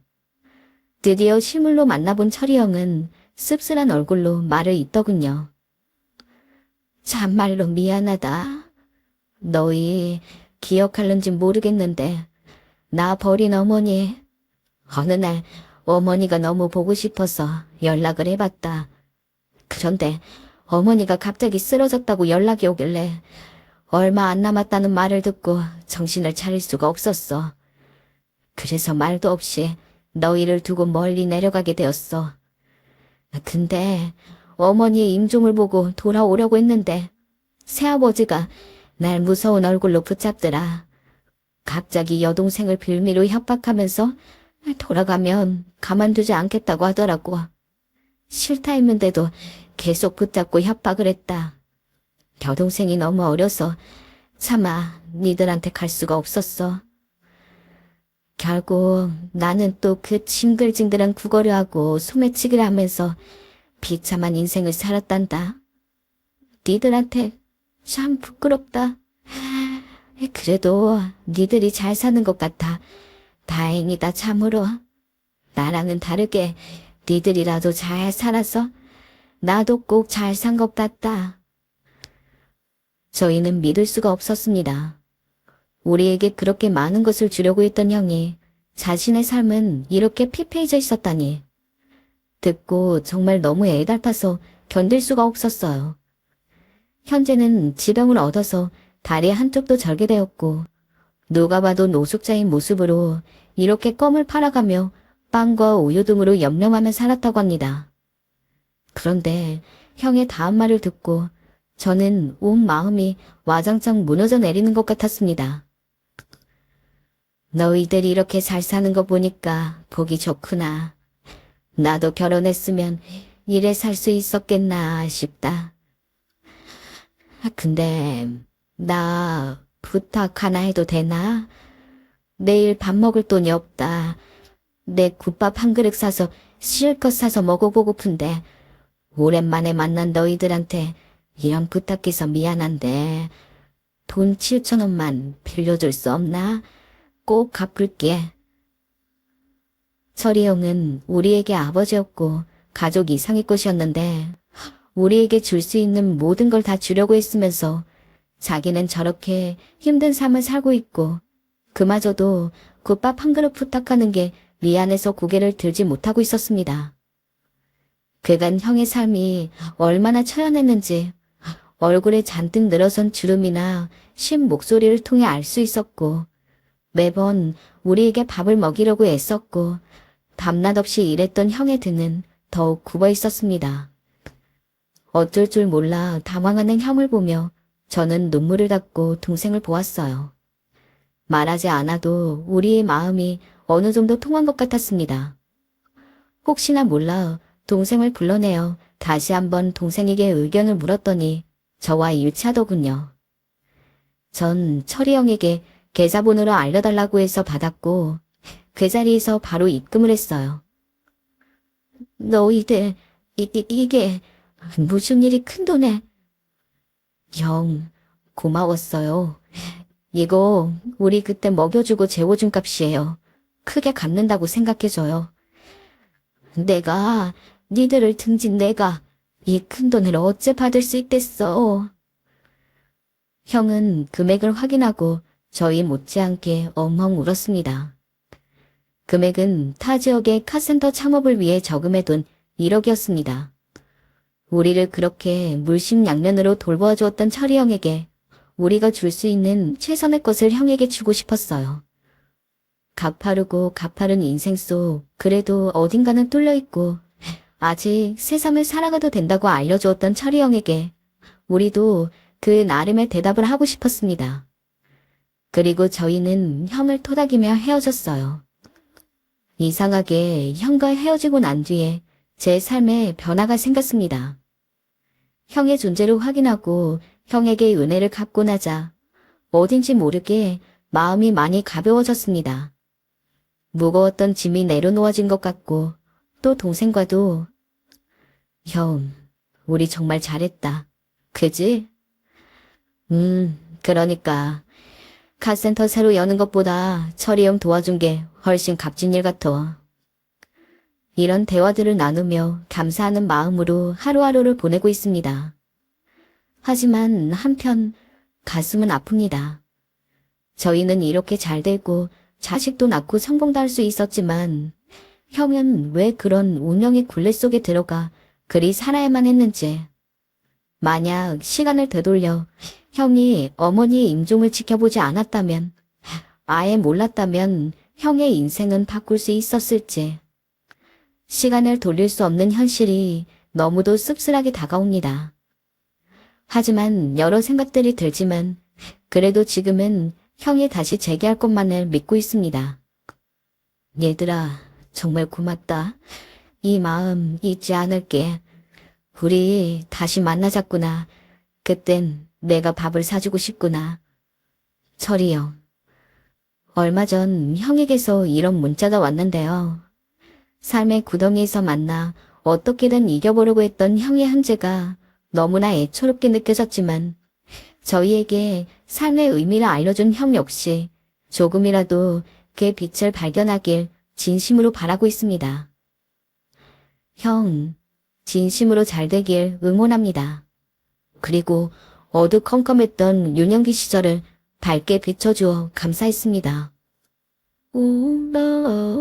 드디어 실물로 만나본 철이 형은 씁쓸한 얼굴로 말을 잇더군요. 참말로 미안하다. 너희 기억할는지 모르겠는데 나 버린 어머니. 어느 날 어머니가 너무 보고 싶어서 연락을 해봤다. 그런데 어머니가 갑자기 쓰러졌다고 연락이 오길래 얼마 안 남았다는 말을 듣고 정신을 차릴 수가 없었어. 그래서 말도 없이 너희를 두고 멀리 내려가게 되었어. 근데 어머니의 임종을 보고 돌아오려고 했는데 새아버지가 날 무서운 얼굴로 붙잡더라. 갑자기 여동생을 빌미로 협박하면서 돌아가면 가만두지 않겠다고 하더라고. 싫다 했는데도 계속 붙잡고 협박을 했다. 여동생이 너무 어려서 차마 니들한테 갈 수가 없었어. 결국 나는 또 그 징글징글한 국어를 하고 소매치기를 하면서 비참한 인생을 살았단다. 니들한테 참 부끄럽다. 그래도 니들이 잘 사는 것 같아. 다행이다 참으로. 나랑은 다르게 니들이라도 잘 살아서 나도 꼭 잘 산 것 같다. 저희는 믿을 수가 없었습니다. 우리에게 그렇게 많은 것을 주려고 했던 형이 자신의 삶은 이렇게 피폐해져 있었다니. 듣고 정말 너무 애달파서 견딜 수가 없었어요. 현재는 지병을 얻어서 다리 한쪽도 절게 되었고 누가 봐도 노숙자인 모습으로 이렇게 껌을 팔아가며 빵과 우유 등으로 염려하며 살았다고 합니다. 그런데 형의 다음 말을 듣고 저는 온 마음이 와장창 무너져 내리는 것 같았습니다. 너희들이 이렇게 잘 사는 거 보니까 보기 좋구나. 나도 결혼했으면 이래 살 수 있었겠나 싶다. 근데 나 부탁 하나 해도 되나? 내일 밥 먹을 돈이 없다. 내 국밥 한 그릇 사서 실컷 사서 먹어보고픈데 오랜만에 만난 너희들한테 이런 부탁해서 미안한데 돈 7,000원만 빌려줄 수 없나? 꼭 갚을게. 철이 형은 우리에게 아버지였고 가족 이상의 것이었는데 우리에게 줄 수 있는 모든 걸 다 주려고 했으면서 자기는 저렇게 힘든 삶을 살고 있고 그마저도 국밥 한 그릇 부탁하는 게 미안해서 고개를 들지 못하고 있었습니다. 그간 형의 삶이 얼마나 처연했는지 얼굴에 잔뜩 늘어선 주름이나 쉰 목소리를 통해 알 수 있었고 매번 우리에게 밥을 먹이려고 애썼고 밤낮 없이 일했던 형의 등은 더욱 굽어 있었습니다. 어쩔 줄 몰라 당황하는 형을 보며 저는 눈물을 닦고 동생을 보았어요. 말하지 않아도 우리의 마음이 어느 정도 통한 것 같았습니다. 혹시나 몰라 동생을 불러내어 다시 한번 동생에게 의견을 물었더니 저와 일치하더군요. 전 철이 형에게 계좌번호를 알려달라고 해서 받았고 그 자리에서 바로 입금을 했어요. 너희들 이게 무슨 일이 큰돈에. 형, 고마웠어요. 이거 우리 그때 먹여주고 재워준 값이에요. 크게 갚는다고 생각해줘요. 내가 니들을 등진 내가 이 큰돈을 어째 받을 수 있겠어. 형은 금액을 확인하고 저희 못지않게 엉엉 울었습니다. 금액은 타 지역의 카센터 창업을 위해 저금해둔 1억이었습니다. 우리를 그렇게 물심양면으로 돌보아주었던 철이 형에게 우리가 줄 수 있는 최선의 것을 형에게 주고 싶었어요. 가파르고 가파른 인생 속 그래도 어딘가는 뚫려있고 아직 새삼을 살아가도 된다고 알려주었던 철이 형에게 우리도 그 나름의 대답을 하고 싶었습니다. 그리고 저희는 형을 토닥이며 헤어졌어요. 이상하게 형과 헤어지고 난 뒤에 제 삶에 변화가 생겼습니다. 형의 존재를 확인하고 형에게 은혜를 갚고 나자 어딘지 모르게 마음이 많이 가벼워졌습니다. 무거웠던 짐이 내려놓아진 것 같고 또 동생과도 형, 우리 정말 잘했다. 그지? 그러니까 카센터 새로 여는 것보다 철이 형 도와준 게 훨씬 값진 일 같아. 이런 대화들을 나누며 감사하는 마음으로 하루하루를 보내고 있습니다. 하지만 한편 가슴은 아픕니다. 저희는 이렇게 잘 되고 자식도 낳고 성공도 할 수 있었지만 형은 왜 그런 운명의 굴레 속에 들어가 그리 살아야만 했는지. 만약 시간을 되돌려 형이 어머니의 임종을 지켜보지 않았다면, 아예 몰랐다면 형의 인생은 바꿀 수 있었을지. 시간을 돌릴 수 없는 현실이 너무도 씁쓸하게 다가옵니다. 하지만 여러 생각들이 들지만 그래도 지금은 형이 다시 재기할 것만을 믿고 있습니다. 얘들아, 정말 고맙다. 이 마음 잊지 않을게. 우리 다시 만나자꾸나. 그땐 내가 밥을 사주고 싶구나. 철이 형. 얼마 전 형에게서 이런 문자가 왔는데요. 삶의 구덩이에서 만나 어떻게든 이겨보려고 했던 형의 현재가 너무나 애처롭게 느껴졌지만 저희에게 삶의 의미를 알려준 형 역시 조금이라도 그 빛을 발견하길 진심으로 바라고 있습니다. 형, 진심으로 잘 되길 응원합니다. 그리고 어두컴컴했던 유년기 시절을 밝게 비춰주어 감사했습니다. 울어